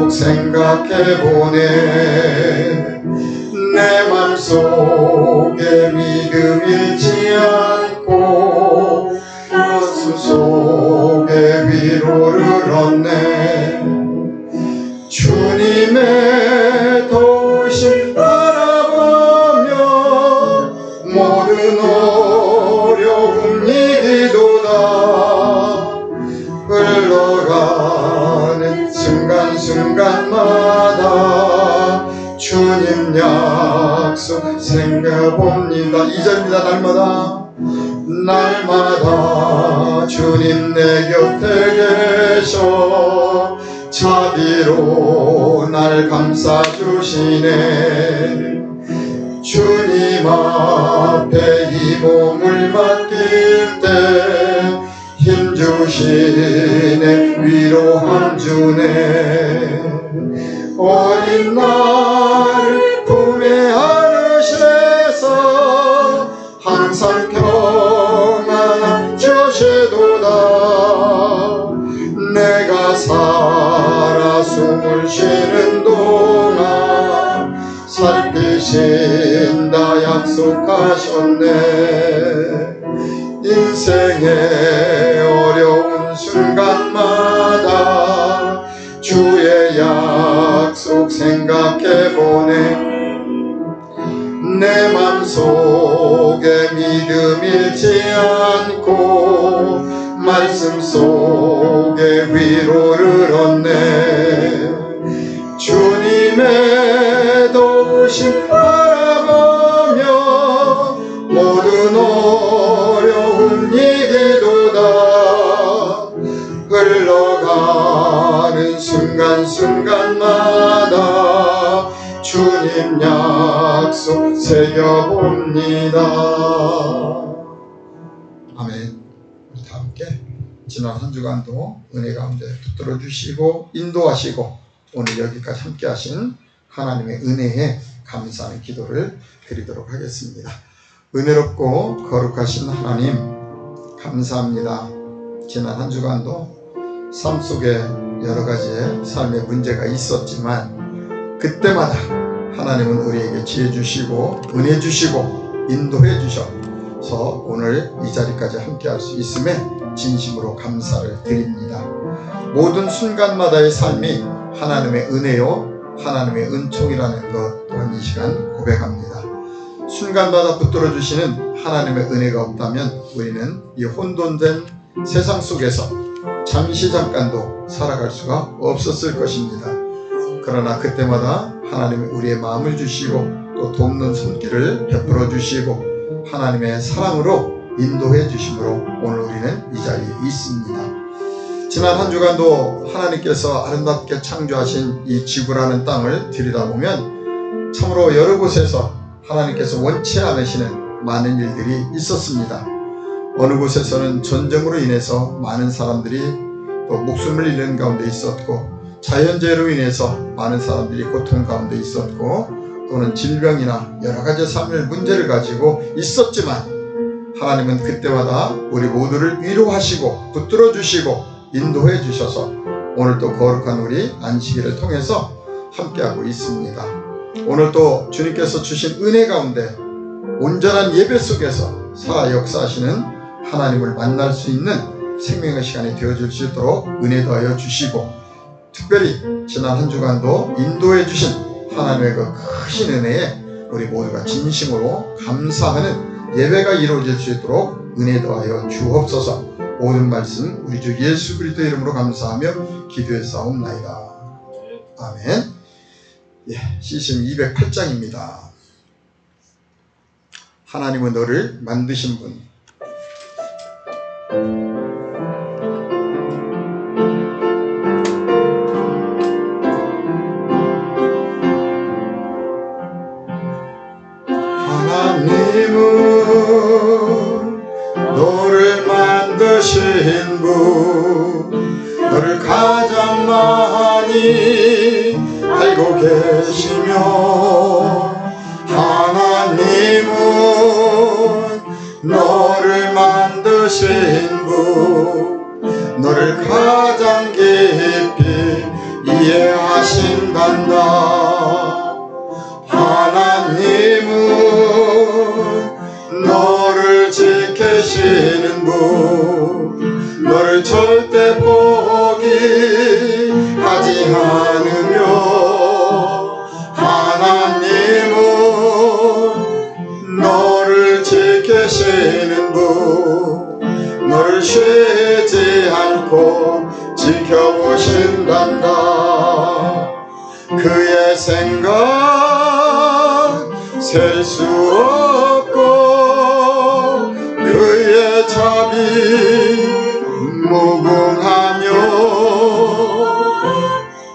생각해보네. 내 맘속에 믿음 잃지 않고 가슴 속에 위로를 얻네. 주님의 도우심 바라보며 모든 어려움 이기도다. 흘러가는 순간순간마다 주님 약속 생각봅니다. 2절입니다. 날마다 주님 내 곁에 계셔 자비로 날 감싸주시네. 주님 앞에 이 몸을 맡길 때 힘주시네. 위로함 주네. 어린 나를 품에 안으셔서 항상 평안 주시도다. 내가 살아 숨을 쉬는 동안 살피신다 약속하셨네. 인생의 어려운 순간마다 주의 약속 생각해보네. 내 맘속에 믿음 잃지 않고 말씀 속에 위로를 얻네. 주님의 도우심 바라보며 모든 어려움 이기도다. 흘러가는 순간순간마다 주님 약속 새겨봅니다. 아멘. 우리 다 함께 지난 한 주간도 은혜 가운데 붙들어 주시고 인도하시고 오늘 여기까지 함께 하신 하나님의 은혜에 감사하는 기도를 드리도록 하겠습니다. 은혜롭고 거룩하신 하나님 감사합니다. 지난 한 주간도 삶 속에 여러 가지의 삶의 문제가 있었지만 그때마다 하나님은 우리에게 지혜 주시고 은혜 주시고 인도해 주셔서 오늘 이 자리까지 함께 할 수 있음에 진심으로 감사를 드립니다. 모든 순간마다의 삶이 하나님의 은혜요 하나님의 은총이라는 것 또한 이 시간 고백합니다. 순간마다 붙들어 주시는 하나님의 은혜가 없다면 우리는 이 혼돈된 세상 속에서 잠시 잠깐도 살아갈 수가 없었을 것입니다. 그러나 그때마다 하나님이 우리의 마음을 주시고 또 돕는 손길을 베풀어 주시고 하나님의 사랑으로 인도해 주심으로 오늘 우리는 이 자리에 있습니다. 지난 한 주간도 하나님께서 아름답게 창조하신 이 지구라는 땅을 들여다보면 참으로 여러 곳에서 하나님께서 원치 않으시는 많은 일들이 있었습니다. 어느 곳에서는 전쟁으로 인해서 많은 사람들이 또 목숨을 잃는 가운데 있었고 자연재해로 인해서 많은 사람들이 고통 가운데 있었고 또는 질병이나 여러 가지 삶의 문제를 가지고 있었지만 하나님은 그때마다 우리 모두를 위로하시고 붙들어 주시고 인도해 주셔서 오늘도 거룩한 우리 안식일을 통해서 함께하고 있습니다. 오늘도 주님께서 주신 은혜 가운데 온전한 예배 속에서 살아 역사하시는 하나님을 만날 수 있는 생명의 시간이 되어줄 수 있도록 은혜 더하여 주시고 특별히 지난 한 주간도 인도해 주신 하나님의 그 크신 은혜에 우리 모두가 진심으로 감사하는 예배가 이루어질 수 있도록 은혜 더하여 주옵소서. 모든 말씀 우리 주 예수 그리스도 이름으로 감사하며 기도해 싸움나이다. 아멘. 시심 208장입니다. 하나님은 너를 만드신 분. 하나님은 너를 만드신 분, 너를 가장 많이 알고 계시며 하나님은 너를 만드신 분, 너를 가장 깊이 이해하신단다. 하나님은 너를 지키시는 분, 너를 절대 포기하지 않으며, 하나님은 너를 지키시는 분, 너를 쉬지 않고 지켜보신단다. 그의 생각 셀 수 없고 그의 자비 무궁하며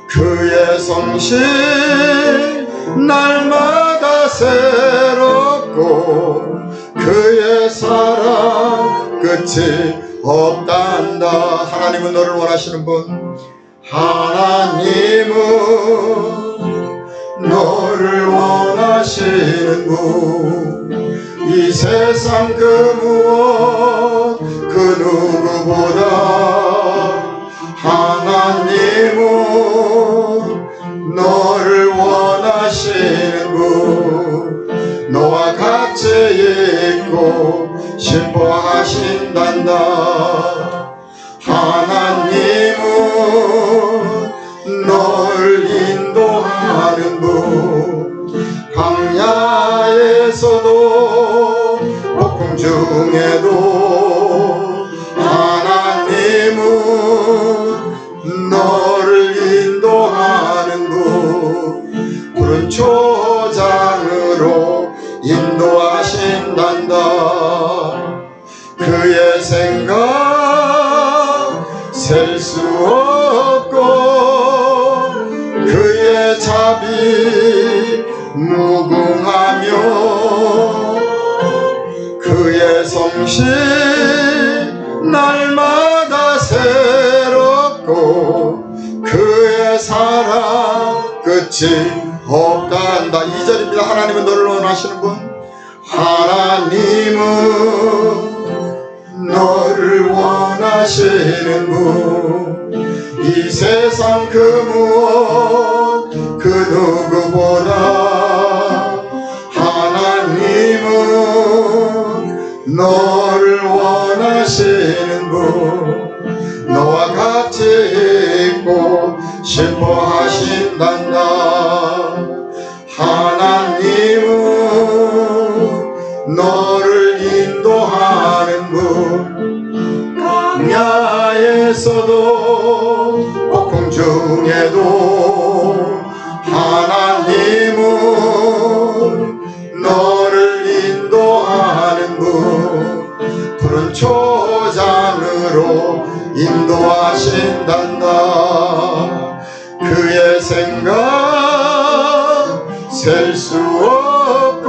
그의 성실 날마다 새롭고 그의 사랑 끝이 없단다. 하나님은 너를 원하시는 분, 하나님은 너를 원하시는 분, 이 세상 그 무엇 그 누구보다 하나님은 너를 원하시는 분, 너와 같이 있고 싶어 하신단다. 하나님은 널 인도하는 분, 광야에서도 폭풍 중에도 하나님은 너를 인도하는 분, 푸른 초장으로 인도하신단다. 그의 생각 셀 수 없고 그의 자비 무궁하며 그의 성실 날마다 새롭고 그의 사랑 끝이 없단다. 2절입니다. 하나님은 너를 원하시는 분, 하나님은 너를 원하시는 분, 이 세상 그 무엇 그 누구보다 하나님은 너를 원하시는 분, 너와 같이 있고 싶어 하신단다. 하나님은 너를 인도하는 분, 광야에서도 폭풍 중에도 하나님은 너를 인도하는 분, 푸른 초장으로 인도하신단다. 그의 생각 셀 수 없고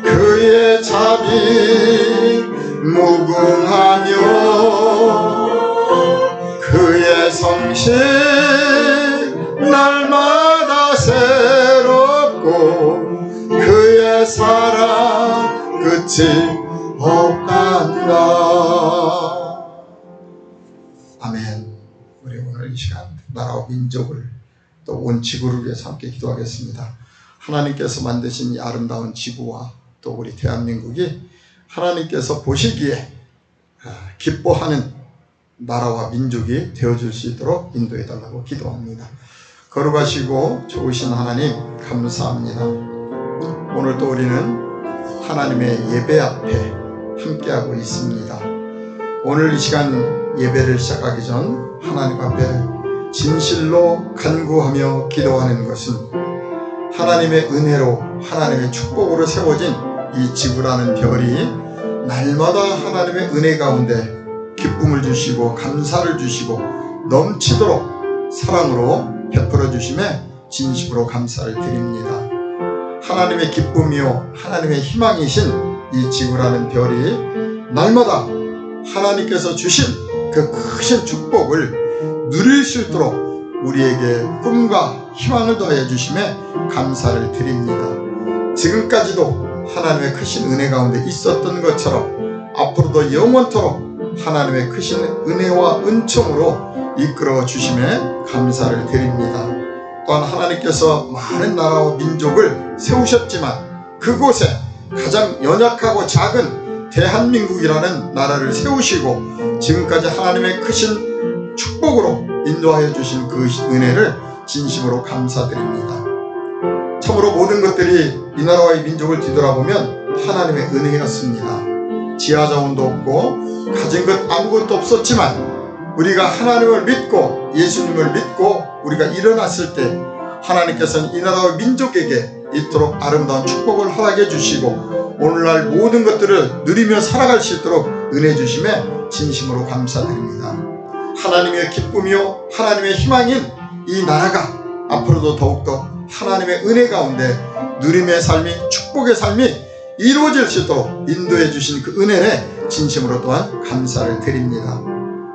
그의 자비 무궁하며 그의 성실 날마다 새롭고 그의 사랑 끝이 없단다. 아멘. 우리 오늘 이 시간 나라와 민족을 또 온 지구를 위해서 함께 기도하겠습니다. 하나님께서 만드신 이 아름다운 지구와 또 우리 대한민국이 하나님께서 보시기에 기뻐하는 나라와 민족이 되어줄 수 있도록 인도해달라고 기도합니다. 거룩하시고 좋으신 하나님 감사합니다. 오늘 또 우리는 하나님의 예배 앞에 함께하고 있습니다. 오늘 이 시간 예배를 시작하기 전 하나님 앞에 진실로 간구하며 기도하는 것은 하나님의 은혜로 하나님의 축복으로 세워진 이 지구라는 별이 날마다 하나님의 은혜 가운데 기쁨을 주시고 감사를 주시고 넘치도록 사랑으로 베풀어 주심에 진심으로 감사를 드립니다. 하나님의 기쁨이요 하나님의 희망이신 이 지구라는 별이 날마다 하나님께서 주신 그 크신 축복을 누릴 수 있도록 우리에게 꿈과 희망을 더해 주심에 감사를 드립니다. 지금까지도 하나님의 크신 은혜 가운데 있었던 것처럼 앞으로도 영원토록 하나님의 크신 은혜와 은총으로 이끌어 주심에 감사를 드립니다. 또한 하나님께서 많은 나라와 민족을 세우셨지만 그곳에 가장 연약하고 작은 대한민국이라는 나라를 세우시고 지금까지 하나님의 크신 축복으로 인도하여 주신 그 은혜를 진심으로 감사드립니다. 참으로 모든 것들이 이 나라와 이 민족을 뒤돌아보면 하나님의 은혜였습니다. 지하자원도 없고 가진 것 아무것도 없었지만 우리가 하나님을 믿고 예수님을 믿고 우리가 일어났을 때 하나님께서는 이 나라와 민족에게 이토록 아름다운 축복을 허락해 주시고 오늘날 모든 것들을 누리며 살아갈 수 있도록 은혜 주심에 진심으로 감사드립니다. 하나님의 기쁨이요 하나님의 희망인 이 나라가 앞으로도 더욱더 하나님의 은혜 가운데 누림의 삶이 축복의 삶이 이루어질 수 있도록 인도해 주신 그 은혜에 진심으로 또한 감사를 드립니다.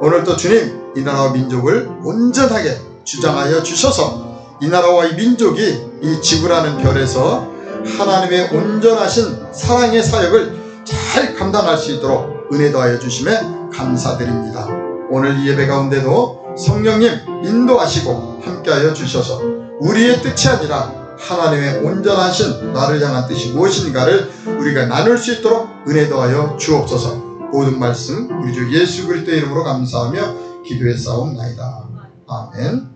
오늘도 주님 이 나라와 민족을 온전하게 주장하여 주셔서 이 나라와 이 민족이 이 지구라는 별에서 하나님의 온전하신 사랑의 사역을 잘 감당할 수 있도록 은혜 더하여 주심에 감사드립니다. 오늘 이 예배 가운데도 성령님 인도하시고 함께하여 주셔서 우리의 뜻이 아니라 하나님의 온전하신 나를 향한 뜻이 무엇인가를 우리가 나눌 수 있도록 은혜 더하여 주옵소서. 모든 말씀 우리 주 예수 그리스도의 이름으로 감사하며 기도에 싸움나이다. 아멘.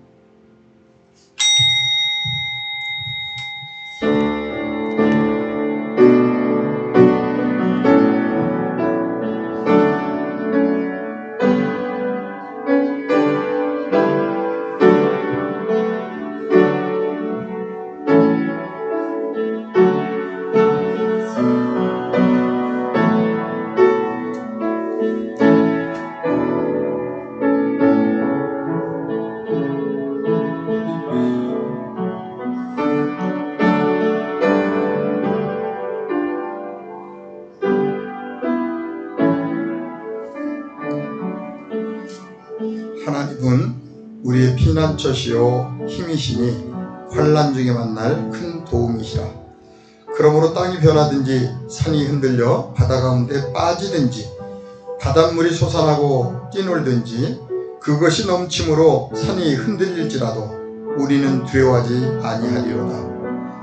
하나님은 우리의 피난처시요 힘이시니 환난 중에 만날 큰 도움이시라. 그러므로 땅이 변하든지 산이 흔들려 바다 가운데 빠지든지 바닷물이 솟아나고 뛰놀든지 그것이 넘침으로 산이 흔들릴지라도 우리는 두려워하지 아니하리로다.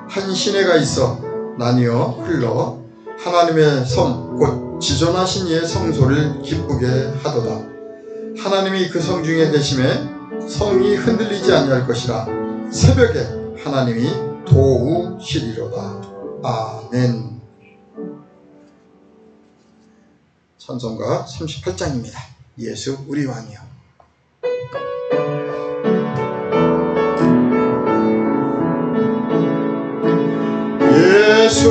한 시내가 있어 나뉘어 흘러 하나님의 성 곧 지존하신 이의 성소를 기쁘게 하도다. 하나님이 그 성 중에 계심에 성이 흔들리지 아니할 것이라. 새벽에 하나님이 도우시리로다. 아멘. 찬송가 38장입니다. 예수 우리 왕이여. 예수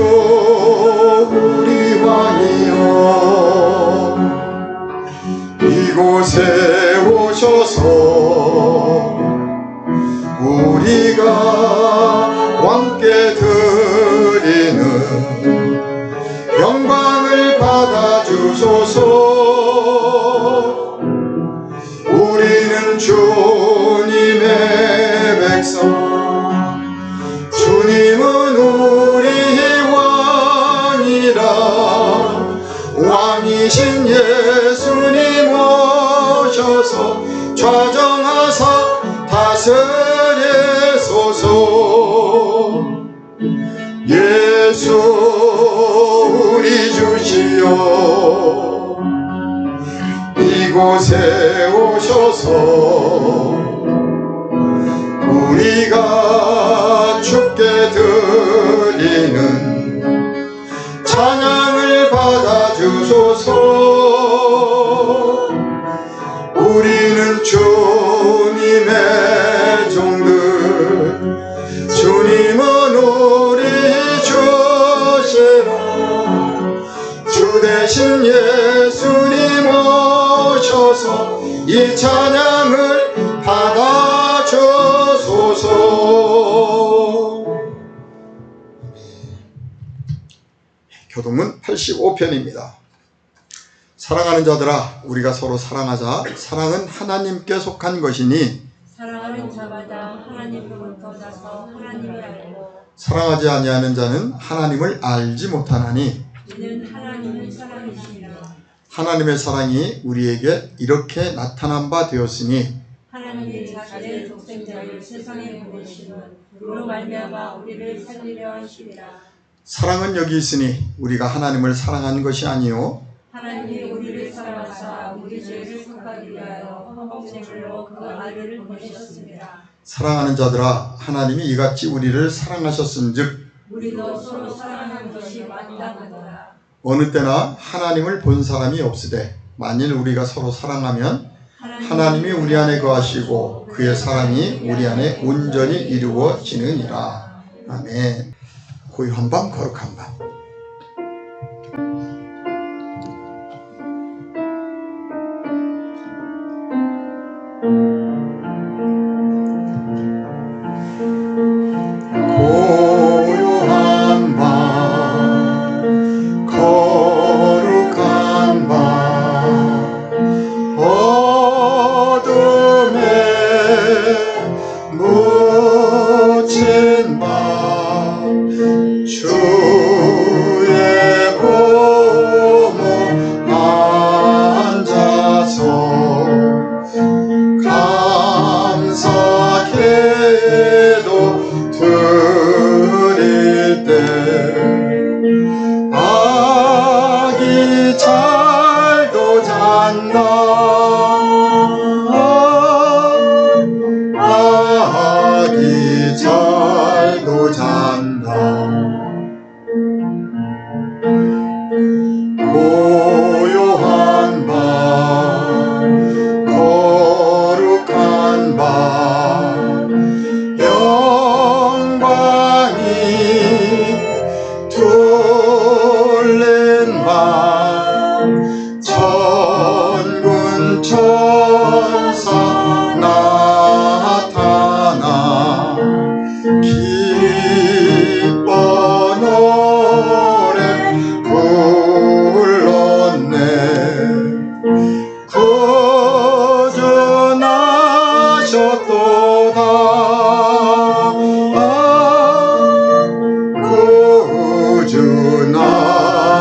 우리 왕이여 이곳에 오셔서 우리가 왕께 드리는 영광을 받아주소서. 우리는 주님의 백성 주님은 우리의 왕이라. 왕이신 예수님 오셔서 좌정하사 다스리소서. 예수 우리 주시여 이곳에 오셔서 우리가 주께 드리는 찬양을 받아주소서. 우리는 주님의 종들 주님은 우리 주시라. 주 대신 예수님 오셔서 이 찬양을 받아주소서. 교동문 85편입니다. 사랑하는 자들아 우리가 서로 사랑하자. 사랑은 하나님께 속한 것이니 사랑하는 자마다 하나님으로부터 나서 하나님을 알고 사랑하지 아니하는 자는 하나님을 알지 못하나니 이는 하나님은 사랑이시니라. 하나님의 사랑이 우리에게 이렇게 나타난 바 되었으니 하나님이 자기의 독생자를 세상에 보내심은 그로 말미암아 우리를 살리려 하심이라. 사랑은 여기 있으니 우리가 하나님을 사랑한 것이 아니요 하나님이 우리를 사랑하사 우리 죄를 속하기 위하여 헌법제물로 그 아들을 보내셨습니다. 사랑하는 자들아 하나님이 이같이 우리를 사랑하셨은즉 우리도 서로 사랑하는 것이 마땅하더라. 어느 때나 하나님을 본 사람이 없으되 만일 우리가 서로 사랑하면 하나님이 우리 안에 거하시고 그의 사랑이 우리 안에 온전히 이루어지느니라. 아멘. 고요한 밤 거룩한 밤. 고요한 밤 거룩한 밤 어둠에 묻힌 밤 주의 보모 앉아서 감사케도 드릴 때 아기 잘도 잔다 아기 잘도 잔다 고요한 밤 거룩한 밤 영광이 둘린 밤 천군 천사 나타나 기뻐 노래 불렀네 구주나셨도다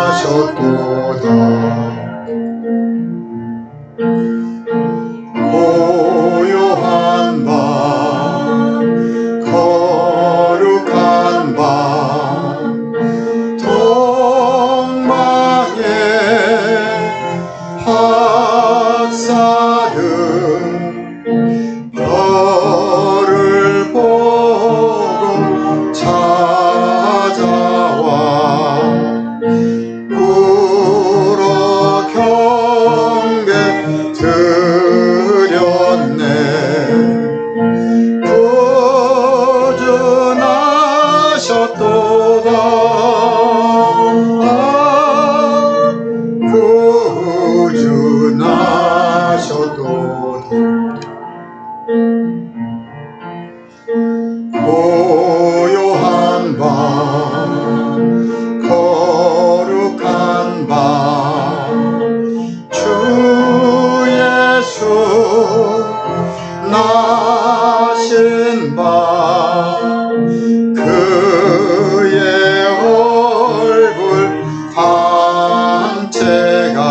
구주나셨도다 고요한 밤 거룩한 밤 동방의 학살은 별을 보고 찾아와 울어 경배 드렸네 구주나셨도다 고요한 밤 거룩한 밤 주 예수 나신 밤 그의 얼굴 광채가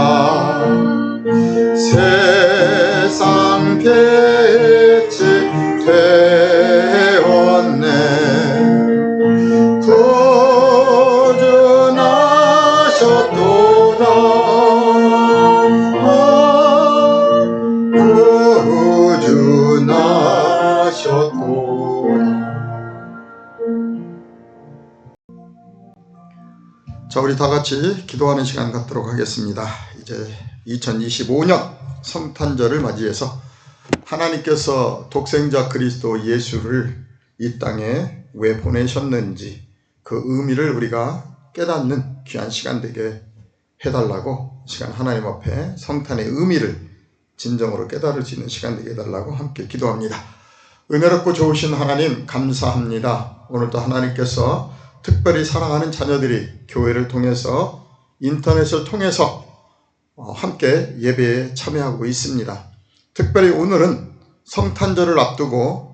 세상 빛이 되었네 구주나셨도다 구주나셨도다. 자, 우리 다 같이 기도하는 시간 갖도록 하겠습니다. 이제 2025년 성탄절을 맞이해서 하나님께서 독생자 그리스도 예수를 이 땅에 왜 보내셨는지 그 의미를 우리가 깨닫는 귀한 시간 되게 해달라고 시간 하나님 앞에 성탄의 의미를 진정으로 깨달을 수 있는 시간 되게 해달라고 함께 기도합니다. 은혜롭고 좋으신 하나님 감사합니다. 오늘도 하나님께서 특별히 사랑하는 자녀들이 교회를 통해서 인터넷을 통해서 함께 예배에 참여하고 있습니다. 특별히 오늘은 성탄절을 앞두고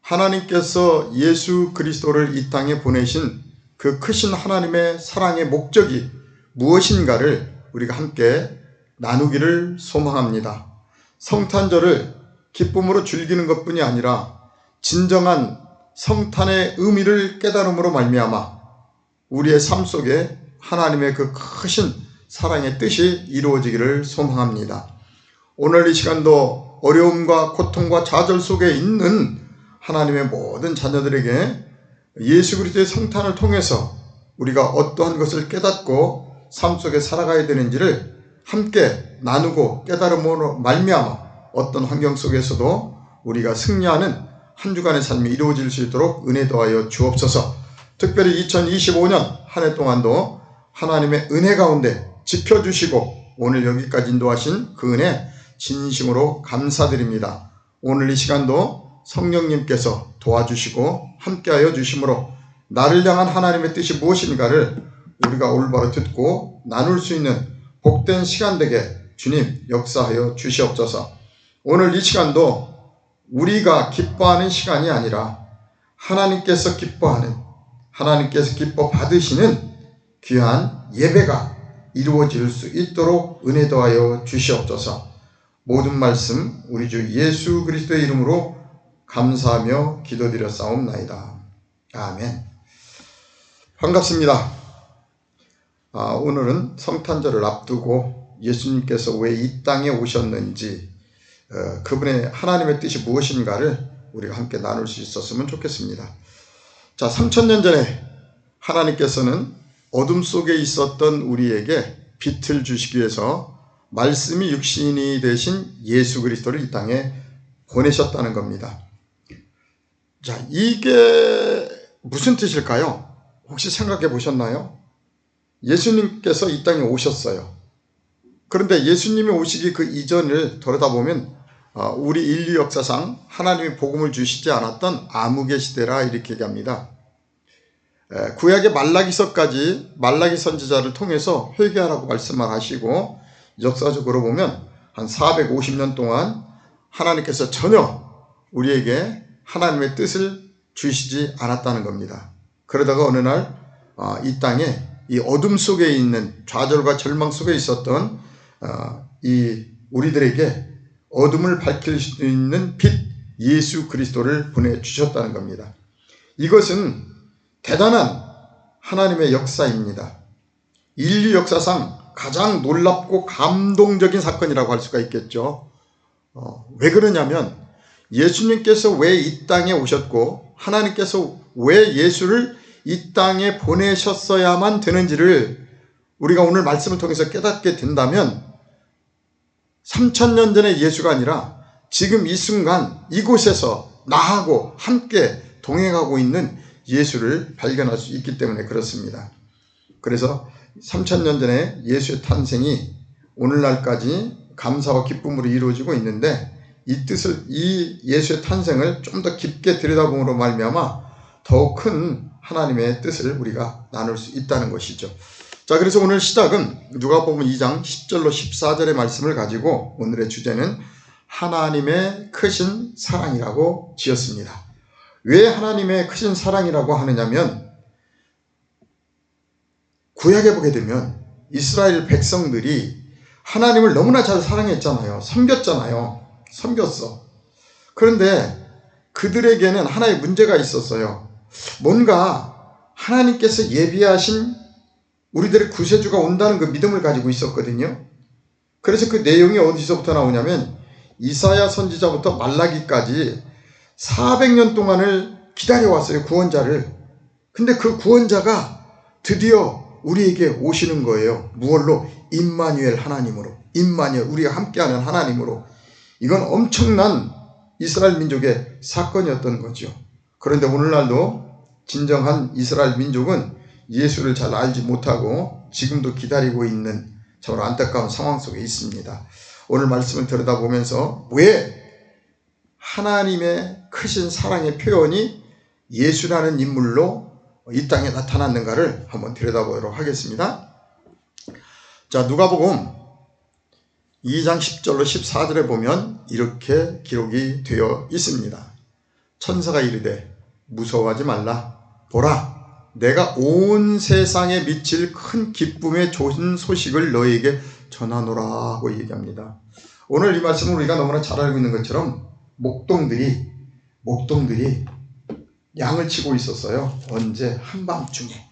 하나님께서 예수 그리스도를 이 땅에 보내신 그 크신 하나님의 사랑의 목적이 무엇인가를 우리가 함께 나누기를 소망합니다. 성탄절을 기쁨으로 즐기는 것뿐이 아니라 진정한 성탄의 의미를 깨달음으로 말미암아 우리의 삶 속에 하나님의 그 크신 사랑의 뜻이 이루어지기를 소망합니다. 오늘 이 시간도 어려움과 고통과 좌절 속에 있는 하나님의 모든 자녀들에게 예수 그리스도의 성탄을 통해서 우리가 어떠한 것을 깨닫고 삶 속에 살아가야 되는지를 함께 나누고 깨달음으로 말미암아 어떤 환경 속에서도 우리가 승리하는 한 주간의 삶이 이루어질 수 있도록 은혜 더하여 주옵소서. 특별히 2025년 한 해 동안도 하나님의 은혜 가운데 지켜주시고 오늘 여기까지 인도하신 그 은혜 진심으로 감사드립니다. 오늘 이 시간도 성령님께서 도와주시고 함께하여 주심으로 나를 향한 하나님의 뜻이 무엇인가를 우리가 올바로 듣고 나눌 수 있는 복된 시간 되게 주님 역사하여 주시옵소서. 오늘 이 시간도 우리가 기뻐하는 시간이 아니라 하나님께서 기뻐하는, 하나님께서 기뻐 받으시는 귀한 예배가 이루어질 수 있도록 은혜 더하여 주시옵소서. 모든 말씀 우리 주 예수 그리스도의 이름으로 감사하며 기도드렸사옵나이다. 아멘. 반갑습니다. 오늘은 성탄절을 앞두고 예수님께서 왜 이 땅에 오셨는지, 그분의 하나님의 뜻이 무엇인가를 우리가 함께 나눌 수 있었으면 좋겠습니다. 자, 3000년 전에 하나님께서는 어둠 속에 있었던 우리에게 빛을 주시기 위해서 말씀이 육신이 되신 예수 그리스도를 이 땅에 보내셨다는 겁니다. 자, 이게 무슨 뜻일까요? 혹시 생각해 보셨나요? 예수님께서 이 땅에 오셨어요. 그런데 예수님이 오시기 그 이전을 돌아다보면 우리 인류 역사상 하나님이 복음을 주시지 않았던 암흑의 시대라 이렇게 얘기합니다. 구약의 말라기서까지 말라기 선지자를 통해서 회개하라고 말씀을 하시고 역사적으로 보면 한 450년 동안 하나님께서 전혀 우리에게 하나님의 뜻을 주시지 않았다는 겁니다. 그러다가 어느 날 이 땅에 이 어둠 속에 있는 좌절과 절망 속에 있었던 이 우리들에게 어둠을 밝힐 수 있는 빛 예수 그리스도를 보내주셨다는 겁니다. 이것은 대단한 하나님의 역사입니다. 인류 역사상 가장 놀랍고 감동적인 사건이라고 할 수가 있겠죠. 왜 그러냐면 예수님께서 왜 이 땅에 오셨고 하나님께서 왜 예수를 이 땅에 보내셨어야만 되는지를 우리가 오늘 말씀을 통해서 깨닫게 된다면 3000년 전의 예수가 아니라 지금 이 순간 이곳에서 나하고 함께 동행하고 있는 예수를 발견할 수 있기 때문에 그렇습니다. 그래서 3000년 전에 예수의 탄생이 오늘날까지 감사와 기쁨으로 이루어지고 있는데 이 예수의 탄생을 좀 더 깊게 들여다봄으로 말미암아 더욱 큰 하나님의 뜻을 우리가 나눌 수 있다는 것이죠. 자, 그래서 오늘 시작은 누가복음 2장 10절로 14절의 말씀을 가지고 오늘의 주제는 하나님의 크신 사랑이라고 지었습니다. 왜 하나님의 크신 사랑이라고 하느냐면 구약에 보게 되면 이스라엘 백성들이 하나님을 너무나 잘 사랑했잖아요. 섬겼어. 그런데 그들에게는 하나의 문제가 있었어요. 뭔가 하나님께서 예비하신 우리들의 구세주가 온다는 그 믿음을 가지고 있었거든요. 그래서 그 내용이 어디서부터 나오냐면 이사야 선지자부터 말라기까지 400년 동안을 기다려왔어요. 구원자를. 근데 그 구원자가 드디어 우리에게 오시는 거예요. 무얼로? 임마누엘 하나님으로. 임마누엘, 우리가 함께하는 하나님으로. 이건 엄청난 이스라엘 민족의 사건이었던 거죠. 그런데 오늘날도 진정한 이스라엘 민족은 예수를 잘 알지 못하고 지금도 기다리고 있는 정말 안타까운 상황 속에 있습니다. 오늘 말씀을 들여다보면서 왜 하나님의 크신 사랑의 표현이 예수라는 인물로 이 땅에 나타났는가를 한번 들여다보도록 하겠습니다. 자, 누가복음 2장 10절로 14절에 보면 이렇게 기록이 되어 있습니다. 천사가 이르되 무서워하지 말라. 보라, 내가 온 세상에 미칠 큰 기쁨의 좋은 소식을 너희에게 전하노라 하고 얘기합니다. 오늘 이 말씀을 우리가 너무나 잘 알고 있는 것처럼 목동들이 양을 치고 있었어요. 언제? 한밤중에.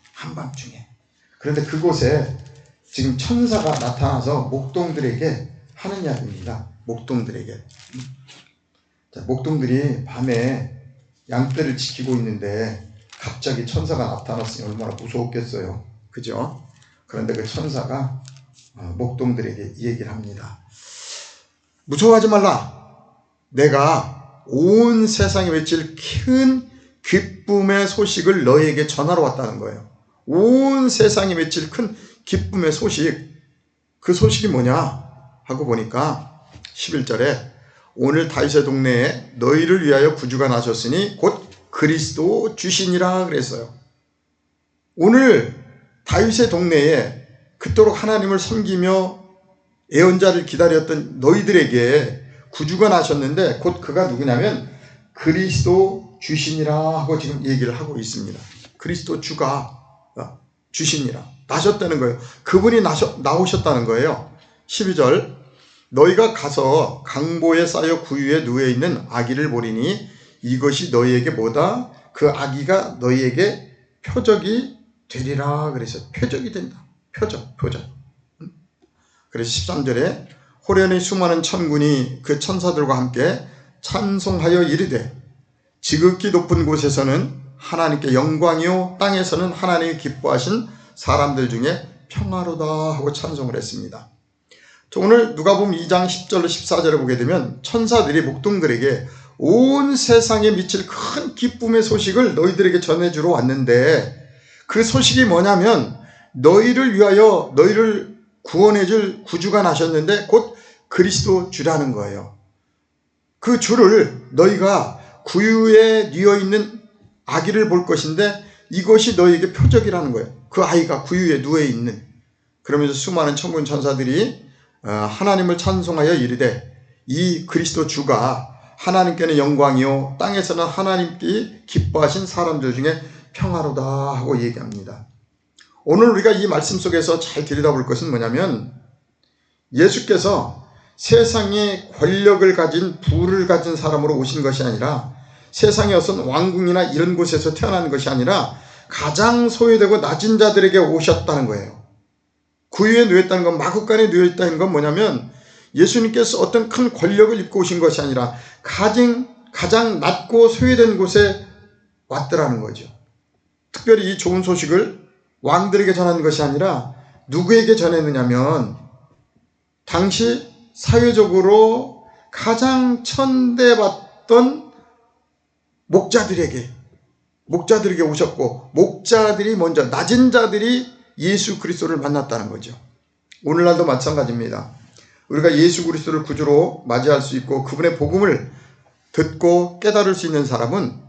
그런데 그곳에 지금 천사가 나타나서 목동들에게 하는 이야기입니다. 목동들에게. 자, 목동들이 밤에 양떼를 지키고 있는데 갑자기 천사가 나타났으니 얼마나 무서웠겠어요. 그죠? 그런데 그 천사가 목동들에게 이 얘기를 합니다. 무서워하지 말라. 내가 온 세상에 외칠 큰 기쁨의 소식을 너희에게 전하러 왔다는 거예요. 온 세상에 외칠 큰 기쁨의 소식. 그 소식이 뭐냐 하고 보니까 11절에 오늘 다윗의 동네에 너희를 위하여 구주가 나셨으니 곧 그리스도 주시니라 그랬어요. 오늘 다윗의 동네에 그토록 하나님을 섬기며 예언자를 기다렸던 너희들에게 구주가 나셨는데 곧 그가 누구냐면 그리스도 주시니라 하고 지금 얘기를 하고 있습니다. 그리스도 주가 주시니라 나셨다는 거예요. 그분이 나오셨다는 거예요. 12절 너희가 가서 강보에 쌓여 구유에 누워있는 아기를 보리니 이것이 너희에게 뭐다? 그 아기가 너희에게 표적이 되리라 그래서 표적이 된다. 표적. 그래서 13절에 호련히 수많은 천군이 그 천사들과 함께 찬송하여 이르되 지극히 높은 곳에서는 하나님께 영광이요 땅에서는 하나님이 기뻐하신 사람들 중에 평화로다 하고 찬송을 했습니다. 오늘 누가복음 2장 10절로 14절에 보게 되면 천사들이 목동들에게 온 세상에 미칠 큰 기쁨의 소식을 너희들에게 전해주러 왔는데 그 소식이 뭐냐면 너희를 위하여 너희를 구원해줄 구주가 나셨는데 곧 그리스도 주라는 거예요. 그 주를 너희가 구유에 누워있는 아기를 볼 것인데 이것이 너희에게 표적이라는 거예요. 그 아이가 구유에 누워있는. 그러면서 수많은 천군 천사들이 하나님을 찬송하여 이르되 이 그리스도 주가 하나님께는 영광이요 땅에서는 하나님께 기뻐하신 사람들 중에 평화로다 하고 얘기합니다. 오늘 우리가 이 말씀 속에서 잘 들여다볼 것은 뭐냐면 예수께서 세상의 권력을 가진 부를 가진 사람으로 오신 것이 아니라 세상에 어떤 왕궁이나 이런 곳에서 태어난 것이 아니라 가장 소외되고 낮은 자들에게 오셨다는 거예요. 구유에 누웠다는 건 마구간에 누워있다는 건 뭐냐면 예수님께서 어떤 큰 권력을 입고 오신 것이 아니라 가장 낮고 소외된 곳에 왔더라는 거죠. 특별히 이 좋은 소식을 왕들에게 전하는 것이 아니라 누구에게 전했느냐면 당시 사회적으로 가장 천대받던 목자들에게 오셨고 목자들이 먼저 낮은 자들이 예수 그리스도를 만났다는 거죠. 오늘날도 마찬가지입니다. 우리가 예수 그리스도를 구주로 맞이할 수 있고 그분의 복음을 듣고 깨달을 수 있는 사람은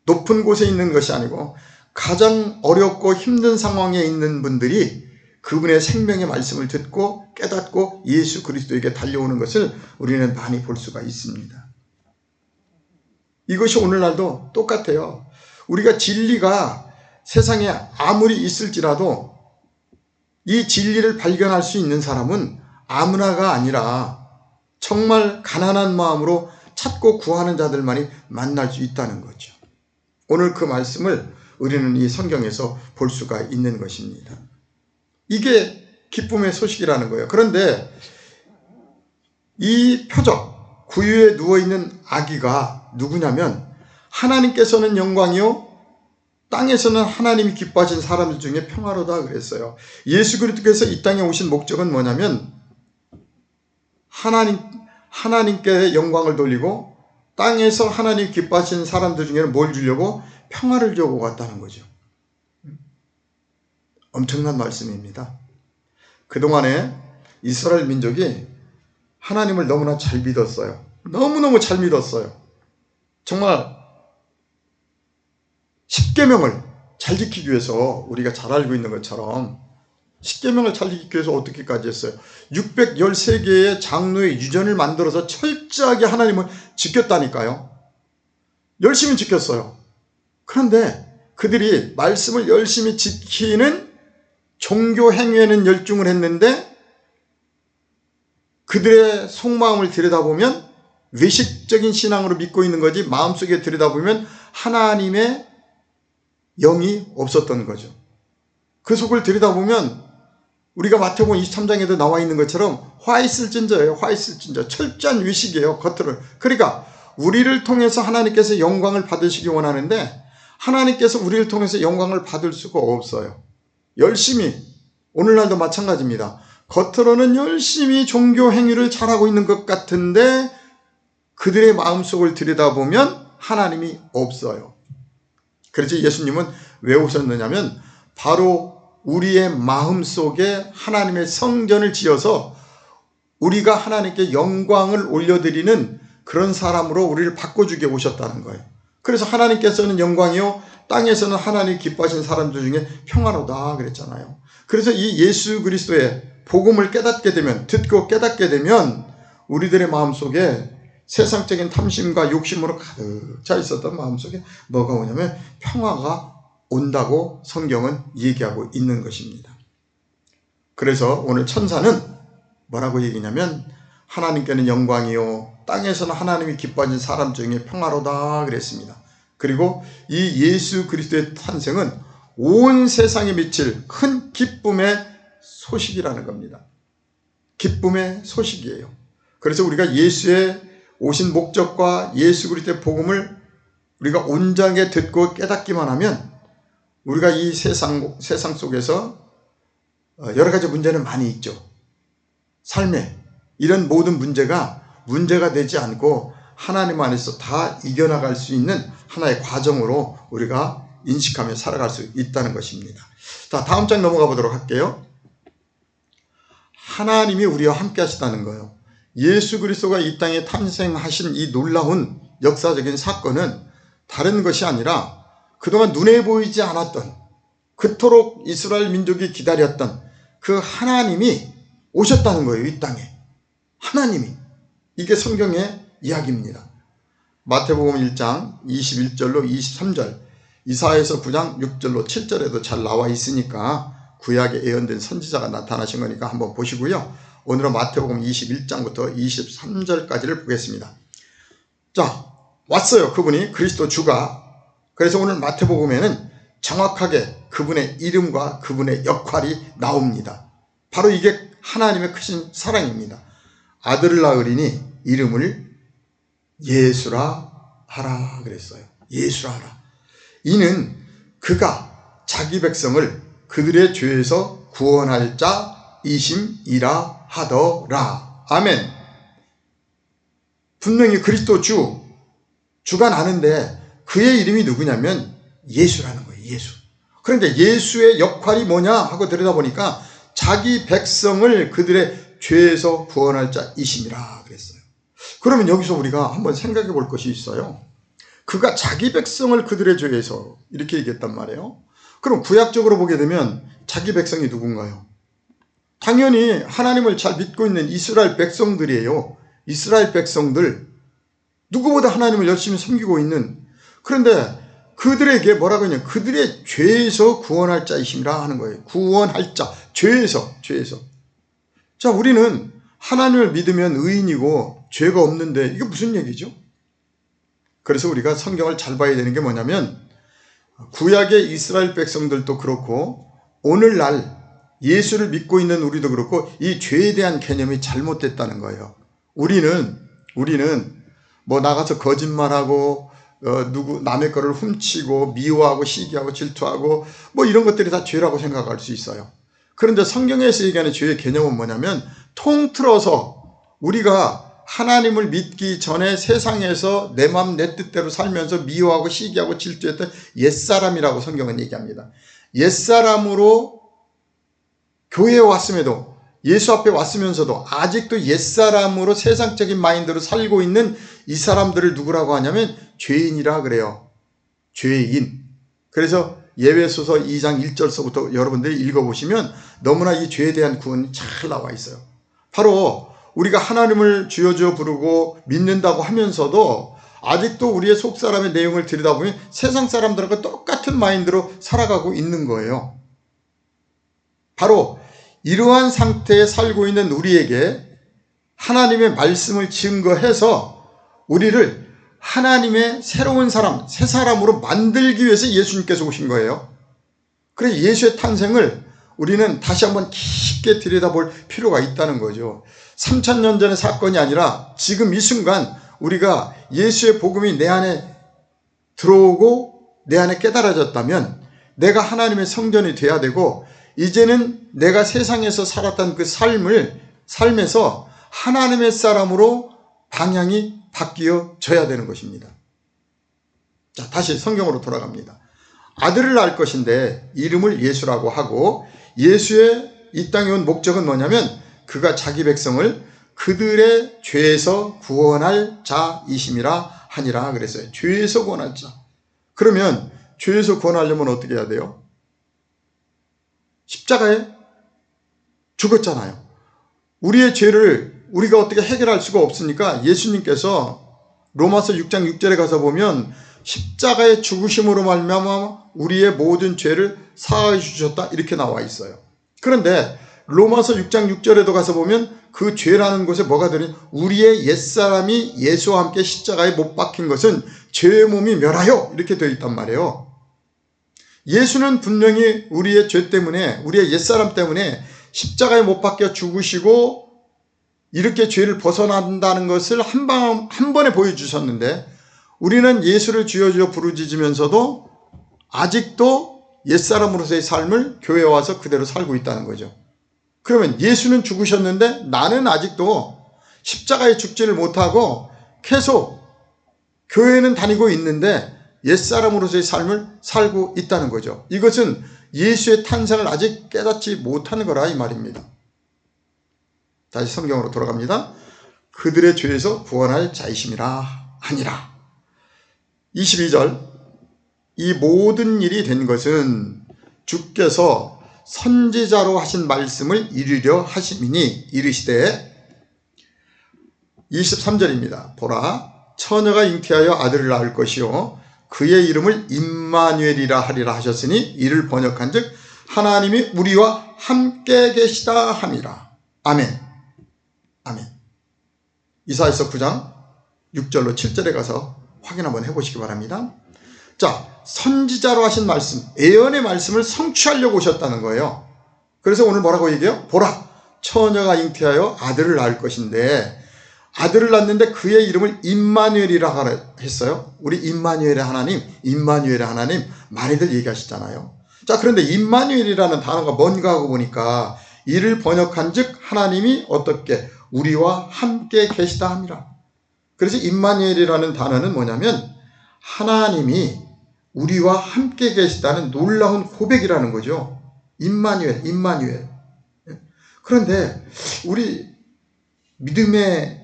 높은 곳에 있는 것이 아니고 가장 어렵고 힘든 상황에 있는 분들이 그분의 생명의 말씀을 듣고 깨닫고 예수 그리스도에게 달려오는 것을 우리는 많이 볼 수가 있습니다. 이것이 오늘날도 똑같아요. 우리가 진리가 세상에 아무리 있을지라도 이 진리를 발견할 수 있는 사람은 아무나가 아니라 정말 가난한 마음으로 찾고 구하는 자들만이 만날 수 있다는 거죠. 오늘 그 말씀을 우리는 이 성경에서 볼 수가 있는 것입니다. 이게 기쁨의 소식이라는 거예요. 그런데 이 표적, 구유에 누워있는 아기가 누구냐면 하나님께서는 영광이요 땅에서는 하나님이 기뻐하신 사람들 중에 평화로다 그랬어요. 예수 그리스도께서 이 땅에 오신 목적은 뭐냐면 하나님께 영광을 돌리고 땅에서 하나님 기뻐하신 사람들 중에는 뭘 주려고? 평화를 주고 갔다는 거죠. 엄청난 말씀입니다. 그동안에 이스라엘 민족이 하나님을 너무나 잘 믿었어요. 너무너무 잘 믿었어요. 정말 10계명을 잘 지키기 위해서 우리가 잘 알고 있는 것처럼 10계명을 잘 지키기 위해서 어떻게까지 했어요? 613개의 장로의 유전을 만들어서 철저하게 하나님을 지켰다니까요. 열심히 지켰어요. 그런데 그들이 말씀을 열심히 지키는 종교 행위에는 열중을 했는데 그들의 속마음을 들여다보면 외식적인 신앙으로 믿고 있는 거지 마음속에 들여다보면 하나님의 영이 없었던 거죠. 그 속을 들여다보면 우리가 마태복음 23장에도 나와 있는 것처럼 화 있을진저예요. 화 있을진저. 철저한 외식이에요. 겉으로. 그러니까 우리를 통해서 하나님께서 영광을 받으시기 원하는데 하나님께서 우리를 통해서 영광을 받을 수가 없어요. 열심히, 오늘날도 마찬가지입니다. 겉으로는 열심히 종교 행위를 잘하고 있는 것 같은데 그들의 마음속을 들여다보면 하나님이 없어요. 그래서 예수님은 왜 오셨느냐면 바로 우리의 마음속에 하나님의 성전을 지어서 우리가 하나님께 영광을 올려드리는 그런 사람으로 우리를 바꿔주게 오셨다는 거예요. 그래서 하나님께서는 영광이요 땅에서는 하나님 기뻐하신 사람들 중에 평화로다 그랬잖아요. 그래서 이 예수 그리스도의 복음을 깨닫게 되면, 듣고 깨닫게 되면 우리들의 마음속에 세상적인 탐심과 욕심으로 가득 차 있었던 마음속에 뭐가 오냐면 평화가 온다고 성경은 얘기하고 있는 것입니다. 그래서 오늘 천사는 뭐라고 얘기냐면 하나님께는 영광이요 땅에서는 하나님이 기뻐하신 사람 중에 평화로다 그랬습니다. 그리고 이 예수 그리스도의 탄생은 온 세상에 미칠 큰 기쁨의 소식이라는 겁니다. 기쁨의 소식이에요. 그래서 우리가 예수의 오신 목적과 예수 그리스도의 복음을 우리가 온전하게 듣고 깨닫기만 하면 우리가 이 세상 속에서 여러 가지 문제는 많이 있죠. 삶에 이런 모든 문제가 되지 않고 하나님 안에서 다 이겨나갈 수 있는 하나의 과정으로 우리가 인식하며 살아갈 수 있다는 것입니다. 자, 다음 장 넘어가 보도록 할게요. 하나님이 우리와 함께 하시다는 거예요. 예수 그리스도가 이 땅에 탄생하신 이 놀라운 역사적인 사건은 다른 것이 아니라 그동안 눈에 보이지 않았던, 그토록 이스라엘 민족이 기다렸던 그 하나님이 오셨다는 거예요. 이 땅에. 하나님이. 이게 성경의 이야기입니다. 마태복음 1장 21절로 23절, 이사야서 9장 6절로 7절에도 잘 나와 있으니까 구약에 예언된 선지자가 나타나신 거니까 한번 보시고요. 오늘은 마태복음 21장부터 23절까지를 보겠습니다. 자, 왔어요. 그분이 그리스도 주가. 그래서 오늘 마태복음에는 정확하게 그분의 이름과 그분의 역할이 나옵니다. 바로 이게 하나님의 크신 사랑입니다. 아들을 낳으리니 이름을 예수라 하라 그랬어요. 예수라 하라. 이는 그가 자기 백성을 그들의 죄에서 구원할 자이심이라 하더라. 아멘. 분명히 그리스도 주가 나는데 그의 이름이 누구냐면 예수라는 거예요. 예수. 그런데 예수의 역할이 뭐냐 하고 들여다보니까 자기 백성을 그들의 죄에서 구원할 자이심이라 그랬어요. 그러면 여기서 우리가 한번 생각해 볼 것이 있어요. 그가 자기 백성을 그들의 죄에서 이렇게 얘기했단 말이에요. 그럼 구약적으로 보게 되면 자기 백성이 누군가요? 당연히 하나님을 잘 믿고 있는 이스라엘 백성들이에요. 이스라엘 백성들. 누구보다 하나님을 열심히 섬기고 있는. 그런데 그들에게 뭐라고 하냐? 그들의 죄에서 구원할 자이심이라 하는 거예요. 구원할 자. 죄에서. 자, 우리는 하나님을 믿으면 의인이고 죄가 없는데 이게 무슨 얘기죠? 그래서 우리가 성경을 잘 봐야 되는 게 뭐냐면 구약의 이스라엘 백성들도 그렇고 오늘날 예수를 믿고 있는 우리도 그렇고 이 죄에 대한 개념이 잘못됐다는 거예요. 우리는 뭐 나가서 거짓말하고 남의 거를 훔치고 미워하고 시기하고 질투하고 뭐 이런 것들이 다 죄라고 생각할 수 있어요. 그런데 성경에서 얘기하는 죄의 개념은 뭐냐면 통틀어서 우리가 하나님을 믿기 전에 세상에서 내 맘 내 뜻대로 살면서 미워하고 시기하고 질투했던 옛사람이라고 성경은 얘기합니다. 옛사람으로 교회에 왔음에도 예수 앞에 왔으면서도 아직도 옛사람으로 세상적인 마인드로 살고 있는 이 사람들을 누구라고 하냐면 죄인이라 그래요. 죄인. 그래서 예배소서 2장 1절서부터 여러분들이 읽어보시면 너무나 이 죄에 대한 구원이 잘 나와 있어요. 바로 우리가 하나님을 주여 주여 부르고 믿는다고 하면서도 아직도 우리의 속사람의 내용을 들여다보면 세상 사람들하고 똑같은 마인드로 살아가고 있는 거예요. 바로 이러한 상태에 살고 있는 우리에게 하나님의 말씀을 증거해서 우리를 하나님의 새로운 사람, 새 사람으로 만들기 위해서 예수님께서 오신 거예요. 그래서 예수의 탄생을 우리는 다시 한번 깊게 들여다볼 필요가 있다는 거죠. 3000년 전의 사건이 아니라 지금 이 순간 우리가 예수의 복음이 내 안에 들어오고 내 안에 깨달아졌다면 내가 하나님의 성전이 돼야 되고, 이제는 내가 세상에서 살았던 그 삶에서 하나님의 사람으로 방향이 바뀌어져야 되는 것입니다. 자, 다시 성경으로 돌아갑니다. 아들을 낳을 것인데 이름을 예수라고 하고, 예수의 이 땅에 온 목적은 뭐냐면 그가 자기 백성을 그들의 죄에서 구원할 자이심이라 하니라 그랬어요. 죄에서 구원할 자. 그러면 죄에서 구원하려면 어떻게 해야 돼요? 십자가에 죽었잖아요. 우리의 죄를 우리가 어떻게 해결할 수가 없으니까 예수님께서 로마서 6장 6절에 가서 보면 십자가의 죽으심으로 말미암아 우리의 모든 죄를 사하여 주셨다 이렇게 나와 있어요. 그런데 로마서 6장 6절에도 가서 보면 그 죄라는 곳에 뭐가 들어있냐, 우리의 옛사람이 예수와 함께 십자가에 못 박힌 것은 죄의 몸이 멸하여 이렇게 되어 있단 말이에요. 예수는 분명히 우리의 죄 때문에, 우리의 옛사람 때문에 십자가에 못 박혀 죽으시고 이렇게 죄를 벗어난다는 것을 한 번에 보여주셨는데, 우리는 예수를 주여 부르짖으면서도 아직도 옛사람으로서의 삶을 교회에 와서 그대로 살고 있다는 거죠. 그러면 예수는 죽으셨는데 나는 아직도 십자가에 죽지를 못하고 계속 교회는 다니고 있는데 옛사람으로서의 삶을 살고 있다는 거죠. 이것은 예수의 탄생을 아직 깨닫지 못하는 거라 이 말입니다. 다시 성경으로 돌아갑니다. 그들의 죄에서 구원할 자이심이라 하니라. 22절, 이 모든 일이 된 것은 주께서 선지자로 하신 말씀을 이루려 하심이니 이르시되, 23절입니다. 보라, 처녀가 잉태하여 아들을 낳을 것이요 그의 이름을 임마누엘이라 하리라 하셨으니 이를 번역한 즉 하나님이 우리와 함께 계시다 함이라. 아멘. 아멘. 이사야서 9장 6절로 7절에 가서 확인 한번 해보시기 바랍니다. 자, 선지자로 하신 말씀, 예언의 말씀을 성취하려고 오셨다는 거예요. 그래서 오늘 뭐라고 얘기해요? 보라, 처녀가 잉태하여 아들을 낳을 것인데, 아들을 낳는데 그의 이름을 임마누엘이라 했어요. 우리 임마누엘의 하나님 많이들 얘기하시잖아요. 자, 그런데 임마누엘이라는 단어가 뭔가 하고 보니까 이를 번역한 즉 하나님이 어떻게 우리와 함께 계시다 함이라. 그래서 임마누엘이라는 단어는 뭐냐면 하나님이 우리와 함께 계시다는 놀라운 고백이라는 거죠. 임마누엘. 그런데 우리 믿음의